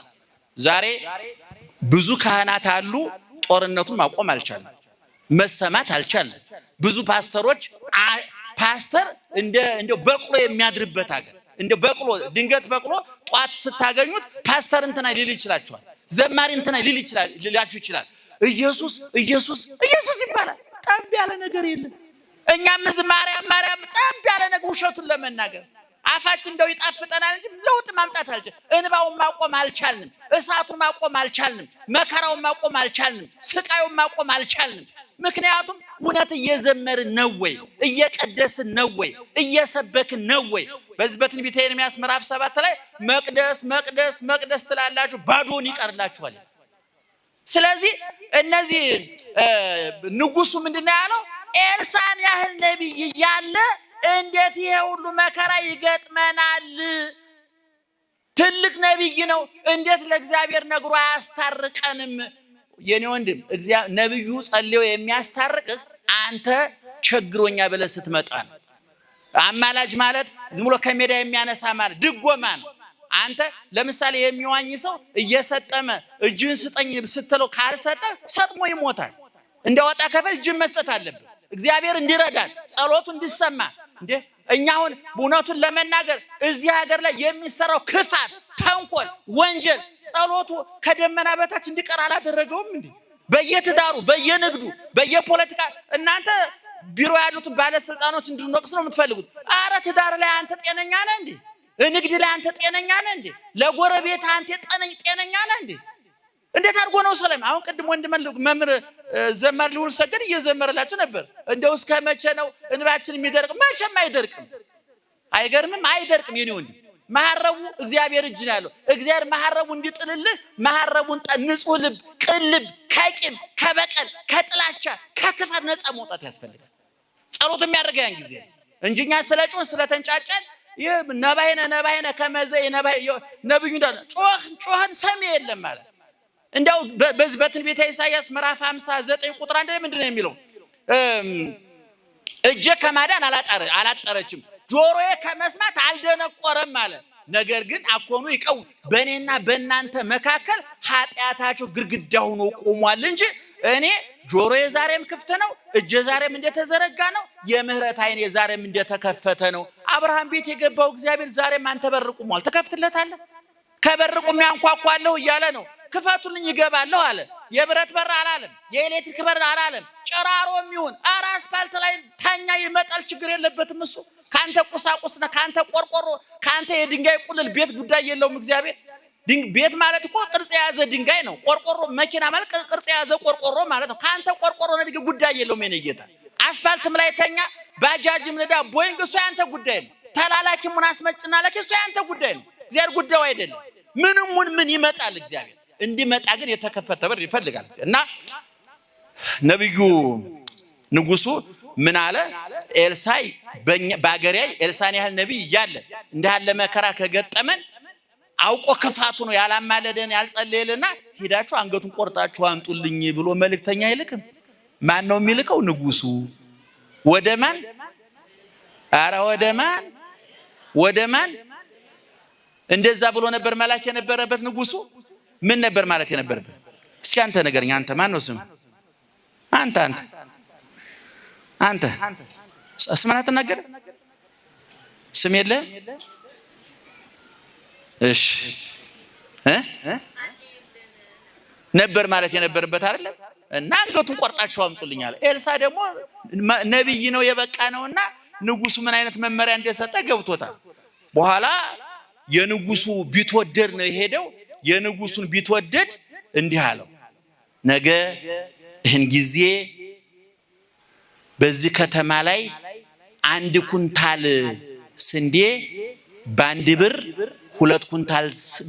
ዛሬ ብዙ ካህናት አሉ፣ ጦርነቱን ማቆም አልቻለም፣ መሰማት አልቻለም። ብዙ ፓስተሮች ፓስተር እንደ በቅሎ የሚያድርበት ሀገር እንደ በቅሎ ድንገት በቅሎ ጧት ስታገኙት ፓስተር እንትና ሊል ይችላልዋል፣ ዘማሪ እንትና ሊል ይችላል ሊላችሁ ይችላል። ኢየሱስ ኢየሱስ ኢየሱስ ይባላል። ጠብ ያለ ነገር የለም። እኛም ማርያም ማርያም ጠብ ያለ ነገር ውሸቱን ለመናገር አፋችን እንደው ይጣፍጠናል እንጂ ለውጥ ማምጣት አልቻልንም። እንባውን ማቆም አልቻልንም። እሳቱን ማቆም አልቻልንም። መከራውን ማቆም አልቻልንም። ስቃዩን ማቆም አልቻልንም። ምክንያቱም እውነት እየዘመርን ነው ወይ? እየቀደስን ነው ወይ? እየሰበክን ነው ወይ? በዚህ በትንቢተ ኤርምያስ ምዕራፍ 7 ላይ መቅደስ መቅደስ መቅደስ ትላላችሁ ባዶን ይቀርላችኋል። ስለዚህ እነዚህ ንጉሱ ምንድነው ያለው? ኤልሳዕን ያህል ነብይ ያለ እንዴት ይሄ ሁሉ መከራ ይገጥመናል? ትልቅ ነብይ ነው፣ እንዴት ለእግዚአብሔር ነግሮ አያስታርቀንም? የኔ ወንድም ነብዩ ጸልዮ የሚያስታርቅህ አንተ ቸግሮኛ ብለህ ስትመጣ ነው። አማላጅ ማለት ዝም ብሎ ከሜዳ የሚያነሳ ማለት ድጎማ ነው። አንተ ለምሳሌ የሚዋኝ ሰው እየሰጠመ እጅን ስጠኝ ስትለው ካልሰጠ ሰጥሞ ይሞታል። እንደወጣ ከፈል እጅን መስጠት አለበት እግዚአብሔር እንዲረዳን ጸሎቱ እንዲሰማ። እንዴ እኛውን እውነቱን ለመናገር እዚህ ሀገር ላይ የሚሰራው ክፋት፣ ተንኮል፣ ወንጀል ጸሎቱ ከደመና በታች እንዲቀር አላደረገውም እንዴ? በየትዳሩ በየንግዱ በየፖለቲካ እናንተ ቢሮ ያሉት ባለስልጣኖች እንድንወቅስ ነው የምትፈልጉት? አረ ትዳር ላይ አንተ ጤነኛ ነህ እንዴ? ንግድ ላይ አንተ ጤነኛ ነህ እንዴ? ለጎረቤት አንተ ጤነኛ ነህ እንዴ? እንዴት አድርጎ ነው ሰላም? አሁን ቅድም ወንድም መምህር ዘማሪ ልዑል ሰገድ እየዘመረላችሁ ነበር። እንደው እስከ መቼ ነው እንባችን የሚደርቅ? መቼም አይደርቅም። አይገርምም? አይደርቅም። የኔ ወንድም መሐረቡ እግዚአብሔር እጅ ነው ያለው። እግዚአብሔር መሐረቡ እንዲጥልልህ መሐረቡን ንጹህ ልብ፣ ቅልብ ከቂም ከበቀል ከጥላቻ ከክፋት ነፃ መውጣት ያስፈልጋል። ጸሎት የሚያደርገው ያን ጊዜ እንጂኛ ስለጮህ ስለተንጫጨን ነባይነ ከመዘይ ነብዩ እንዳለ ጮህን ሰሚ የለም ማለት። እንደው በዚህ በትንቢተ ኢሳይያስ ምዕራፍ 59 ቁጥር 1 ላይ ምንድነው የሚለው? እጄ ከማዳን አላጠረችም፣ ጆሮዬ ከመስማት አልደነቆረም ማለት። ነገር ግን አኮኑ ይቀው በእኔና በእናንተ መካከል ኃጢአታቸው ግድግዳ ሆኖ ቆሟል እንጂ እኔ ጆሮዬ ዛሬም ክፍት ነው፣ እጄ ዛሬም እንደተዘረጋ ነው፣ የምህረት ዓይኔ ዛሬም እንደተከፈተ ነው። አብርሃም ቤት የገባው እግዚአብሔር ዛሬም አንተ በር ቆሟል፣ ትከፍትለታለህ። ከበር ቆሜ አንኳኳለሁ እያለ ነው። ክፈቱልኝ ይገባለሁ አለ። የብረት በር አላለም፣ የኤሌክትሪክ በር አላለም። ጨራሮም ይሁን አስፋልት ላይ ታኛ ይመጣል፣ ችግር የለበትም እሱ። ካንተ ቁሳቁስና ካንተ ቆርቆሮ ካንተ የድንጋይ ቁልል ቤት ጉዳይ የለውም እግዚአብሔር። ቤት ማለት እኮ ቅርጽ የያዘ ድንጋይ ነው። ቆርቆሮ መኪና ማለት ቅርጽ የያዘ ቆርቆሮ ማለት ነው። ካንተ ቆርቆሮ ነው ጉዳይ የለውም የኔ ጌታ። አስፋልትም ላይ ተኛ፣ ባጃጅም ነዳ፣ ቦይንግ እሱ ያንተ ጉዳይ ነው። ተላላኪም ምን አስመጭና ለኪ እሱ ያንተ ጉዳይ ነው። እግዚአብሔር ጉዳዩ አይደለም። ምን ይመጣል እግዚአብሔር እንዲመጣ ግን የተከፈተ በር ይፈልጋል። እና ነብዩ ንጉሱ ምን አለ? ኤልሳዕ በአገሬ ኤልሳዕን ያህል ነብይ እያለ እንዲህ ያለ መከራ ከገጠመን አውቆ ክፋቱ ነው ያላማለደን ያልጸለየልና ሄዳችሁ አንገቱን ቆርጣችሁ አንጡልኝ ብሎ መልእክተኛ አይልክም? ማን ነው የሚልከው? ንጉሱ። ወደ ማን? አረ ወደ ማን? ወደ ማን? እንደዛ ብሎ ነበር መላክ የነበረበት ንጉሱ። ምን ነበር ማለት የነበረበት? እስኪ አንተ ነገርኛ። አንተ ማን ነው ስም? አንተ ስምን አትናገር? ስም የለም? እሺ ነበር ማለት የነበረበት አይደለም። እና አንገቱን ቆርጣችሁ አምጡልኝ አለ። ኤልሳ ደግሞ ነብይ ነው የበቃ ነውና ንጉሱ ምን አይነት መመሪያ እንደሰጠ ገብቶታል። በኋላ የንጉሱ ቢትወደድ ነው የሄደው። የንጉሱን ቢትወደድ እንዲህ አለው፣ ነገ ይህን ጊዜ በዚህ ከተማ ላይ 1 ኩንታል ስንዴ በ1 ብር፣ 2 ኩንታል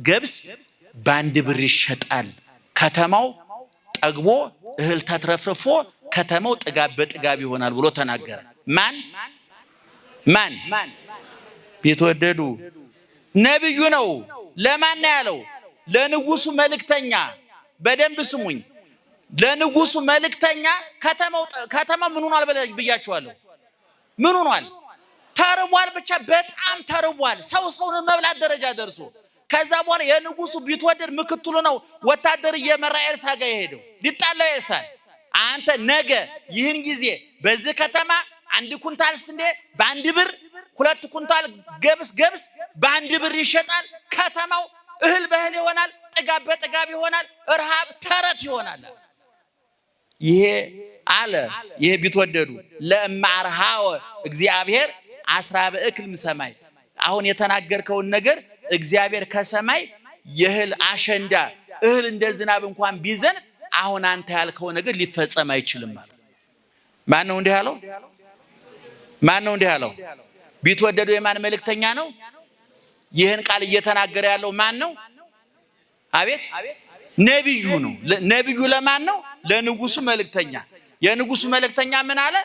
ገብስ በ1 ብር ይሸጣል። ከተማው ጠግቦ እህል ተትረፍርፎ ከተማው ጥጋብ በጥጋብ ይሆናል ብሎ ተናገረ። ማን? ቢትወደዱ ነብዩ ነው። ለማን ነው ያለው? ለንጉሱ መልእክተኛ። በደንብ ስሙኝ። ለንጉሱ መልእክተኛ ከተማው ምን ሆኗል ብያችኋለሁ። ምን ሆኗል? ተርቧል። ብቻ በጣም ተርቧል። ሰውን መብላት ደረጃ ደርሶ ከዛ በኋላ የንጉሱ ቢትወደድ ምክትሉ ነው ወታደር እየመራ ኤልሳ ጋር የሄደው ሊጣላ ኤልሳን፣ አንተ ነገ ይህን ጊዜ በዚህ ከተማ 1 ኩንታል ስንዴ በ1 ብር፣ 2 ኩንታል ገብስ በ1 ብር ይሸጣል። ከተማው እህል በእህል ይሆናል፣ ጥጋብ በጥጋብ ይሆናል፣ ረሃብ ተረት ይሆናል። ይሄ አለ። ይሄ ቢትወደዱ ለማርሃው እግዚአብሔር አስራበ እክልም ሰማይ። አሁን የተናገርከውን ነገር እግዚአብሔር ከሰማይ የእህል አሸንዳ እህል እንደ ዝናብ እንኳን ቢዘን አሁን አንተ ያልከው ነገር ሊፈጸም አይችልም ማለት። ማን ነው እንዲህ ያለው? ማን ነው እንዲህ ያለው? ቢትወደዱ የማን መልእክተኛ ነው? ይህን ቃል እየተናገረ ያለው ማን ነው? አቤት ነብዩ ነው። ነብዩ ለማን ነው? ለንጉሱ መልእክተኛ። የንጉሱ መልእክተኛ ምን አለ?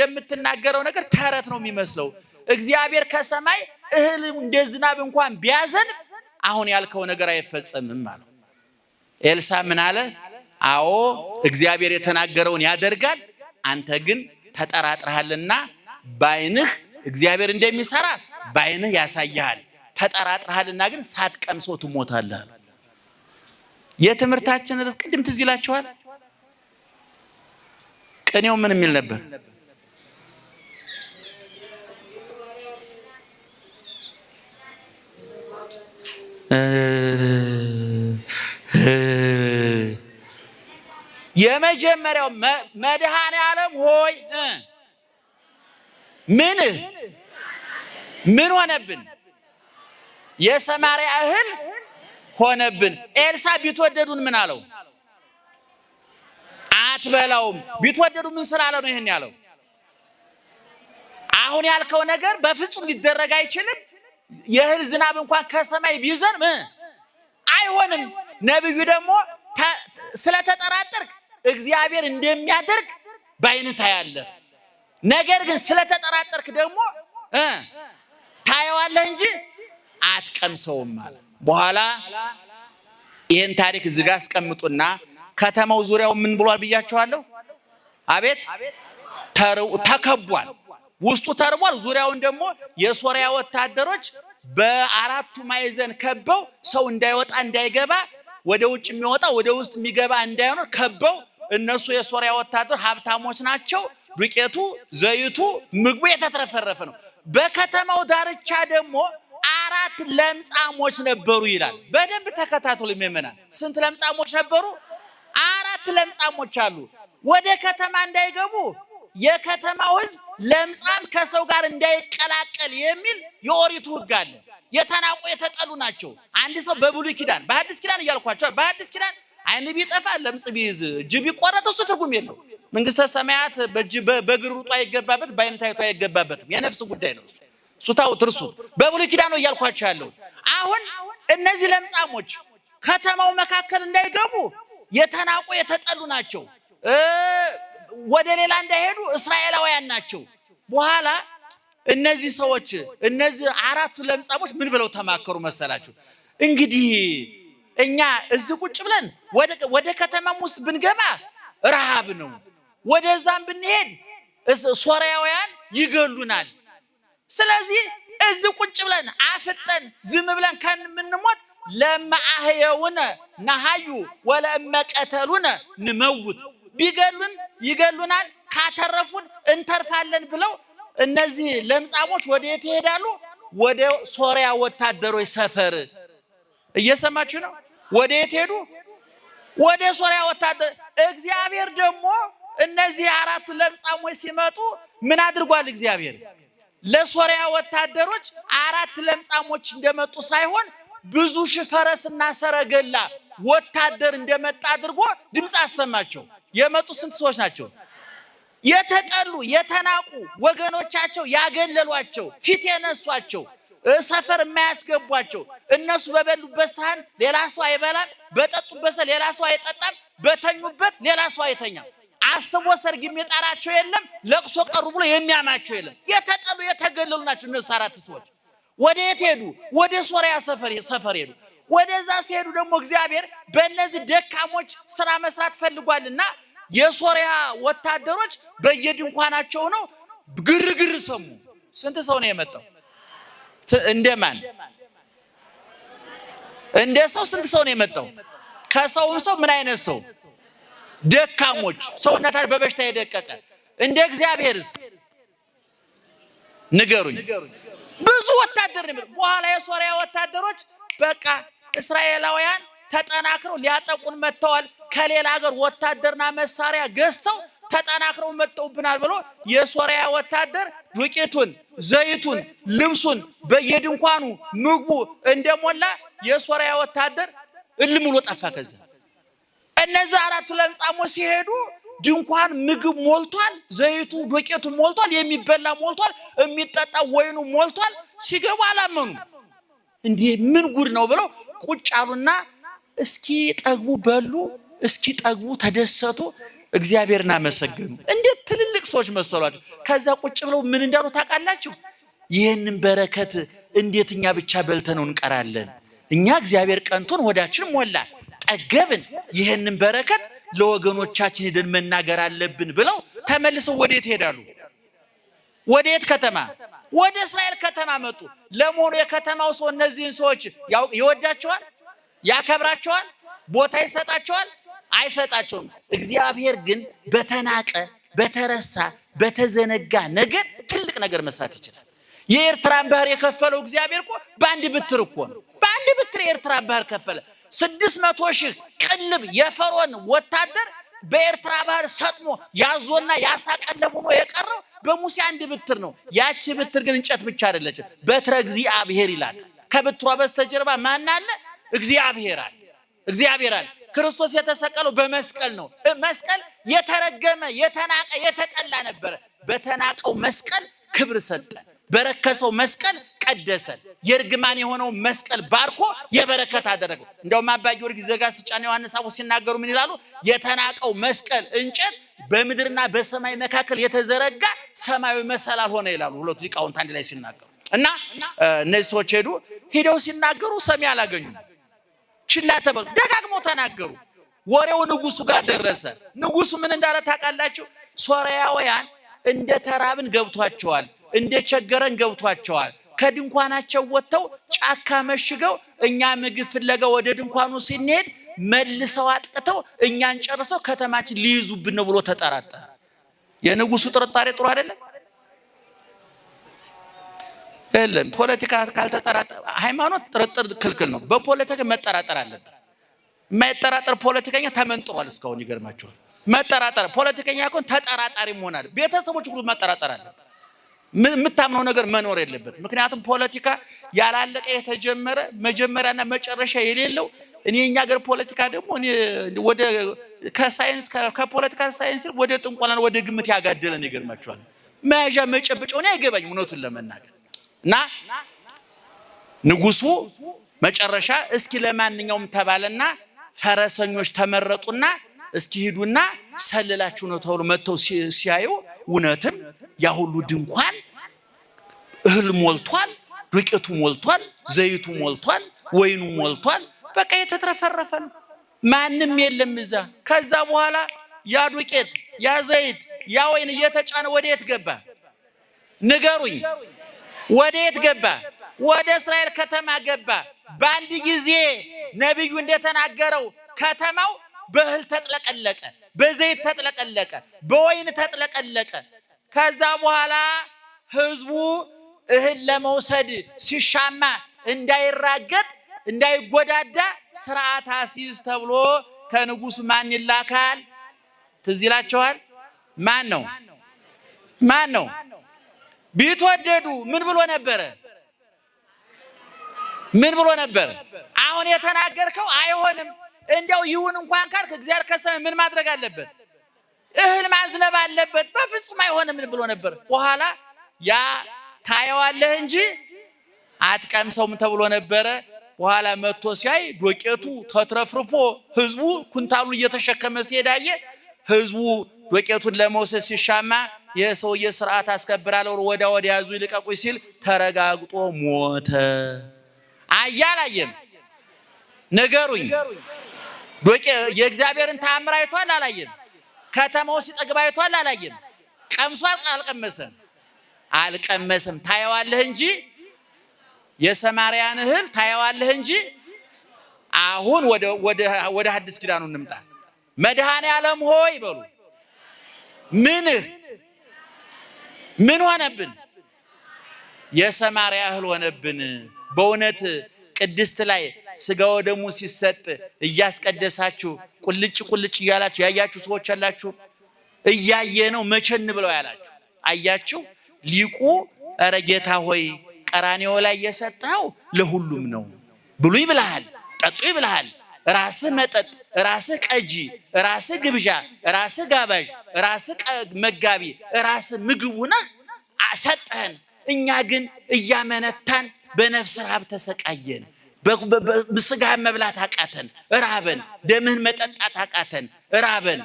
የምትናገረው ነገር ተረት ነው የሚመስለው። እግዚአብሔር ከሰማይ እህል እንደ ዝናብ እንኳን ቢያዘን አሁን ያልከው ነገር አይፈጸምም ማለት። ኤልሳ ምን አለ? አዎ እግዚአብሔር የተናገረውን ያደርጋል፣ አንተ ግን ተጠራጥረሃልና ባይንህ እግዚአብሔር እንደሚሰራ ባይንህ ያሳያል። ተጠራጥረሃልና ግን ሳትቀምሰው ትሞታለህ። የትምህርታችን ቅድም ትዝ ይላችኋል። ቅኔው ምን የሚል ነበር? የመጀመሪያው መድኃኔ ዓለም ሆይ ምን ሆነብን? የሰማርያ እህል ሆነብን። ኤልሳ ቢትወደዱን ምን አለው? አትበላውም። ቢትወደዱ ምን ስላለ ነው ይሄን ያለው? አሁን ያልከው ነገር በፍጹም ሊደረግ አይችልም። የእህል ዝናብ እንኳን ከሰማይ ቢዘንብ አይሆንም። ነብዩ ደግሞ ስለተጠራጠርክ እግዚአብሔር እንደሚያደርግ በዓይንህ ታያለህ። ነገር ግን ስለተጠራጠርክ ደግሞ ታየዋለህ እንጂ አትቀምሰውም ማለት። በኋላ ይህን ታሪክ እዚህ ጋር አስቀምጡና ከተማው ዙሪያው ምን ብሏል ብያችኋለሁ? አቤት ተከቧል። ውስጡ ተርቧል። ዙሪያውን ደግሞ የሶሪያ ወታደሮች በአራቱ ማዕዘን ከበው ሰው እንዳይወጣ እንዳይገባ፣ ወደ ውጭ የሚወጣ ወደ ውስጥ የሚገባ እንዳይሆን ከበው፣ እነሱ የሶሪያ ወታደሮች ሀብታሞች ናቸው። ዱቄቱ፣ ዘይቱ፣ ምግቡ የተትረፈረፈ ነው። በከተማው ዳርቻ ደግሞ 4 ለምጻሞች ነበሩ ይላል። በደንብ ተከታተሉ ምእመናን። ስንት ለምጻሞች ነበሩ? 4 ለምጻሞች አሉ። ወደ ከተማ እንዳይገቡ የከተማው ሕዝብ ለምጻም ከሰው ጋር እንዳይቀላቀል የሚል የኦሪቱ ሕግ አለ። የተናቁ የተጠሉ ናቸው። አንድ ሰው በብሉይ ኪዳን በሐዲስ ኪዳን እያልኳቸው በሐዲስ ኪዳን ዓይን ቢጠፋ ለምጽ ቢይዝ እጅ ቢቆረጥ እሱ ትርጉም የለው። መንግስተ ሰማያት በእግር ሩጦ አይገባበት፣ በዓይን ታይቶ አይገባበትም። የነፍስ ጉዳይ ነው። ሱታው ትርሱ በብሉይ ኪዳን ነው እያልኳቸው ያለው። አሁን እነዚህ ለምጻሞች ከተማው መካከል እንዳይገቡ የተናቁ የተጠሉ ናቸው። ወደ ሌላ እንዳይሄዱ እስራኤላውያን ናቸው። በኋላ እነዚህ ሰዎች እነዚህ 4ቱ ለምጻሞች ምን ብለው ተማከሩ መሰላችሁ? እንግዲህ እኛ እዚህ ቁጭ ብለን ወደ ከተማም ውስጥ ብንገባ ረሃብ ነው፣ ወደዛም ብንሄድ ሶርያውያን ይገሉናል። ስለዚህ እዚህ ቁጭ ብለን አፍጠን ዝም ብለን ከምንሞት ለማአህየውነ ነሐዩ ወለመቀተሉነ ንመውት ቢገሉን ይገሉናል ካተረፉን እንተርፋለን ብለው እነዚህ ለምጻሞች ወዴት ይሄዳሉ? ወደ ሶርያ ወታደሮች ሰፈር። እየሰማችሁ ነው? ወዴት ሄዱ? ወደ ሶርያ ወታደር። እግዚአብሔር ደግሞ እነዚህ አራቱ ለምጻሞች ሲመጡ ምን አድርጓል? እግዚአብሔር ለሶርያ ወታደሮች አራት ለምጻሞች እንደመጡ ሳይሆን ብዙ ሺህ ፈረስና ሰረገላ ወታደር እንደመጣ አድርጎ ድምፅ አሰማቸው። የመጡ ስንት ሰዎች ናቸው? የተጠሉ የተናቁ ወገኖቻቸው ያገለሏቸው ፊት የነሷቸው ሰፈር የማያስገቧቸው እነሱ በበሉበት ሳህን ሌላ ሰው አይበላም፣ በጠጡበት ሳህን ሌላ ሰው አይጠጣም፣ በተኙበት ሌላ ሰው አይተኛም። አስቦ ሰርግ የሚጠራቸው የለም፣ ለቅሶ ቀሩ ብሎ የሚያማቸው የለም። የተጠሉ የተገለሉ ናቸው እነሱ አራት ሰዎች። ወደ የት ሄዱ? ወደ ሶርያ ሰፈር ሄዱ። ወደዛ ሲሄዱ ደግሞ እግዚአብሔር በእነዚህ ደካሞች ስራ መስራት ፈልጓልና የሶርያ ወታደሮች በየድንኳናቸው ነው ግርግር ሰሙ። ስንት ሰው ነው የመጣው? እንደማን እንደ ሰው ስንት ሰው ነው የመጣው? ከሰውም ሰው ምን አይነት ሰው? ደካሞች፣ ሰውነታቸው በበሽታ የደቀቀ። እንደ እግዚአብሔርስ ንገሩኝ። ብዙ ወታደር ነው። በኋላ የሶርያ ወታደሮች በቃ እስራኤላውያን ተጠናክረው ሊያጠቁን መጥተዋል፣ ከሌላ ሀገር ወታደርና መሳሪያ ገዝተው ተጠናክረው መጥተውብናል ብሎ የሶርያ ወታደር ዱቄቱን፣ ዘይቱን፣ ልብሱን በየድንኳኑ ምግቡ እንደሞላ የሶርያ ወታደር እልም ብሎ ጠፋ። ከዛ እነዚህ አራቱ ለምጻሞች ሲሄዱ ድንኳን ምግብ ሞልቷል፣ ዘይቱ ዱቄቱ ሞልቷል፣ የሚበላ ሞልቷል፣ የሚጠጣ ወይኑ ሞልቷል። ሲገቡ አላመኑ። እንዴ ምን ጉድ ነው ብለው ቁጭ አሉና እስኪ ጠግቡ በሉ፣ እስኪ ጠግቡ ተደሰቱ፣ እግዚአብሔርን አመሰገኑ። እንዴት ትልልቅ ሰዎች መሰሏቸው። ከዛ ቁጭ ብለው ምን እንዳሉ ታውቃላችሁ? ይህንን በረከት እንዴት እኛ ብቻ በልተነው እንቀራለን? እኛ እግዚአብሔር ቀንቶን ሆዳችን ሞላ ጠገብን፣ ይህንን በረከት ለወገኖቻችን ሄደን መናገር አለብን ብለው ተመልሰው ወዴት ሄዳሉ? ወዴት ከተማ? ወደ እስራኤል ከተማ መጡ። ለመሆኑ የከተማው ሰው እነዚህን ሰዎች ይወዳቸዋል? ያከብራቸዋል? ቦታ ይሰጣቸዋል? አይሰጣቸውም። እግዚአብሔር ግን በተናቀ በተረሳ በተዘነጋ ነገር ትልቅ ነገር መስራት ይችላል። የኤርትራን ባህር የከፈለው እግዚአብሔር እኮ በአንድ ብትር እኮ ነው። በአንድ ብትር የኤርትራን ባህር ከፈለ። 600,000 ቅልብ የፈርዖን ወታደር በኤርትራ ባህር ሰጥሞ ያዞና ያሳቀለቡ ነው የቀረው በሙሴ አንድ ብትር ነው። ያቺ ብትር ግን እንጨት ብቻ አይደለችም፣ በትረ እግዚአብሔር ይላል። ከብትሯ በስተጀርባ ማን አለ? እግዚአብሔር አለ። እግዚአብሔር አለ። ክርስቶስ የተሰቀለው በመስቀል ነው። መስቀል የተረገመ የተናቀ የተጠላ ነበር። በተናቀው መስቀል ክብር ሰጠ። በረከሰው መስቀል ቀደሰን። የርግማን የሆነው መስቀል ባርኮ የበረከት አደረገው። እንደውም አባ ጊዮርጊስ ዘጋስጫና ዮሐንስ አፈወርቅ ሲናገሩ ምን ይላሉ? የተናቀው መስቀል እንጨት በምድርና በሰማይ መካከል የተዘረጋ ሰማያዊ መሰላል ሆነ ይላሉ ሁለቱ ሊቃውንት አንድ ላይ ሲናገሩ። እና እነዚህ ሰዎች ሄደው ሲናገሩ ሰሚ አላገኙም። ችላ ተበሉ። ደጋግሞ ተናገሩ። ወሬው ንጉሱ ጋር ደረሰ። ንጉሱ ምን እንዳለ ታውቃላችሁ? ሶርያውያን እንደ ተራብን ገብቷቸዋል፣ እንደ ቸገረን ገብቷቸዋል። ከድንኳናቸው ወጥተው ጫካ መሽገው እኛ ምግብ ፍለጋ ወደ ድንኳኑ ስንሄድ መልሰው አጥቅተው እኛን ጨርሰው ከተማችን ሊይዙብን ነው ብሎ ተጠራጠረ። የንጉሱ ጥርጣሬ ጥሩ አይደለም። የለም ፖለቲካ ካልተጠራጠረ ሃይማኖት ጥርጥር ክልክል ነው። በፖለቲካ መጠራጠር አለበት። የማይጠራጠር ፖለቲከኛ ተመንጥሯል እስካሁን። ይገርማችኋል። መጠራጠር ፖለቲከኛ ኮን ተጠራጣሪ መሆን አለ። ቤተሰቦች ሁሉ መጠራጠር አለበት። የምታምነው ነገር መኖር የለበት። ምክንያቱም ፖለቲካ ያላለቀ የተጀመረ መጀመሪያና መጨረሻ የሌለው እኛ ሀገር ፖለቲካ ደግሞ ወደ ከሳይንስ ከፖለቲካ ሳይንስ ወደ ጥንቆላና ወደ ግምት ያጋደለን። ይገርማችኋል። መያዣ መጨበጫው ነው አይገባኝም እውነቱን ለመናገር። እና ንጉሱ መጨረሻ እስኪ ለማንኛውም ተባለና ፈረሰኞች ተመረጡና እስኪ ሂዱና ሰልላችሁ ነው ተብሎ መጥተው ሲያዩ እውነትም ያ ሁሉ ድንኳን እህል ሞልቷል፣ ዱቄቱ ሞልቷል፣ ዘይቱ ሞልቷል፣ ወይኑ ሞልቷል። በቃ የተትረፈረፈ ነው። ማንም የለም እዛ። ከዛ በኋላ ያ ዱቄት ያ ዘይት ያ ወይን እየተጫነ ወዴት ገባ? ንገሩኝ። ወዴት ገባ? ወደ እስራኤል ከተማ ገባ። በአንድ ጊዜ ነቢዩ እንደተናገረው ከተማው በእህል ተጥለቀለቀ፣ በዘይት ተጥለቀለቀ፣ በወይን ተጥለቀለቀ። ከዛ በኋላ ህዝቡ እህል ለመውሰድ ሲሻማ እንዳይራገጥ እንዳይጎዳዳ ስርዓት አስይዝ ተብሎ ከንጉስ ማን ይላካል? ትዝ ይላችኋል? ማን ነው? ቢትወደዱ ምን ብሎ ነበረ? አሁን የተናገርከው አይሆንም፣ እንዲያው ይሁን እንኳን ካልክ እግዚአብሔር ከሰማይ ምን ማድረግ አለበት? እህል ማዝነብ አለበት። በፍጹም አይሆንም ብሎ ነበር። በኋላ ያ ታየዋለህ እንጂ አትቀምሰውም ተብሎ ነበረ። በኋላ መጥቶ ሲያይ ዶቄቱ ተትረፍርፎ ህዝቡ ኩንታሉን እየተሸከመ ሲሄዳየ ህዝቡ ዶቄቱን ለመውሰድ ሲሻማ የሰውየ ስርዓት አስከብራለሁ ወዳ ያዙ ይልቀቁኝ ሲል ተረጋግጦ ሞተ። አያላየም? ነገሩኝ። የእግዚአብሔርን ተአምር አይቷል አላየም? ከተማው ሲጠግብ አይቷል አላየም? ቀምሷል አልቀመሰም? ታየዋለህ እንጂ የሰማርያን እህል ታየዋለህ እንጂ። አሁን ወደ ሐዲስ ኪዳኑ እንምጣ። መድኃኔ ዓለም ሆይ በሉ። ምን ሆነብን? የሰማርያ እህል ሆነብን። በእውነት ቅድስት ላይ ስጋው ደሙ ሲሰጥ እያስቀደሳችሁ ቁልጭ እያላችሁ ያያችሁ ሰዎች አላችሁ። እያየነው መቸን ብለው ያላችሁ አያችሁ። ሊቁ ኧረ ጌታ ሆይ ቀራንዮ ላይ የሰጠው ለሁሉም ነው ብሉ ይብልሃል፣ ጠጡ ይብልሃል። ራስህ መጠጥ፣ ራስህ ቀጂ፣ ራስህ ግብዣ፣ ራስህ ጋባዥ፣ ራስህ መጋቢ፣ ራስህ ምግቡ ነህ ሰጠህን። እኛ ግን እያመነታን በነፍስ ረሃብ ተሰቃየን። በስጋ መብላት አቃተን፣ ራበን። ደምህን መጠጣት አቃተን፣ ራበን።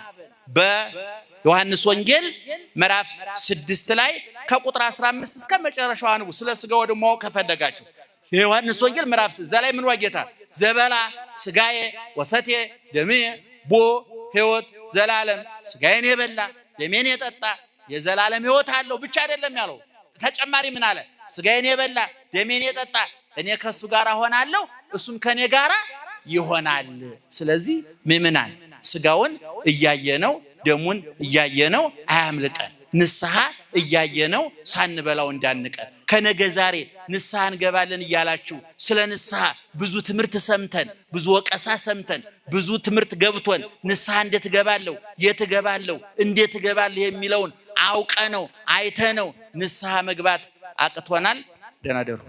በዮሐንስ ወንጌል ምዕራፍ 6 ላይ ከቁጥር 15 እስከ መጨረሻው አንቡ። ስለ ስጋው ደግሞ ከፈለጋችሁ የዮሐንስ ወንጌል ምዕራፍ 6 ላይ ምን ዋጌታ ዘበላ ስጋዬ ወሰቴ ደምዬ ቦ ሕይወት ዘላለም። ስጋዬን የበላ ደሜን የጠጣ የዘላለም ሕይወት አለው ብቻ አይደለም ያለው፣ ተጨማሪ ምን አለ? ስጋዬን የበላ ደሜን የጠጣ እኔ ከሱ ጋር ሆናለሁ እሱም ከኔ ጋር ይሆናል። ስለዚህ ምእመናን ስጋውን እያየነው ደሙን እያየነው አያምልጠን። ንስሐ እያየነው ሳንበላው እንዳንቀር። ከነገ ዛሬ ንስሐ እንገባለን እያላችሁ ስለ ንስሐ ብዙ ትምህርት ሰምተን ብዙ ወቀሳ ሰምተን ብዙ ትምህርት ገብቶን ንስሐ እንዴት እገባለሁ የት እገባለሁ እንዴት እገባለሁ የሚለውን አውቀነው አይተነው ንስሐ መግባት አቅቶናል። ደህና ደሩ።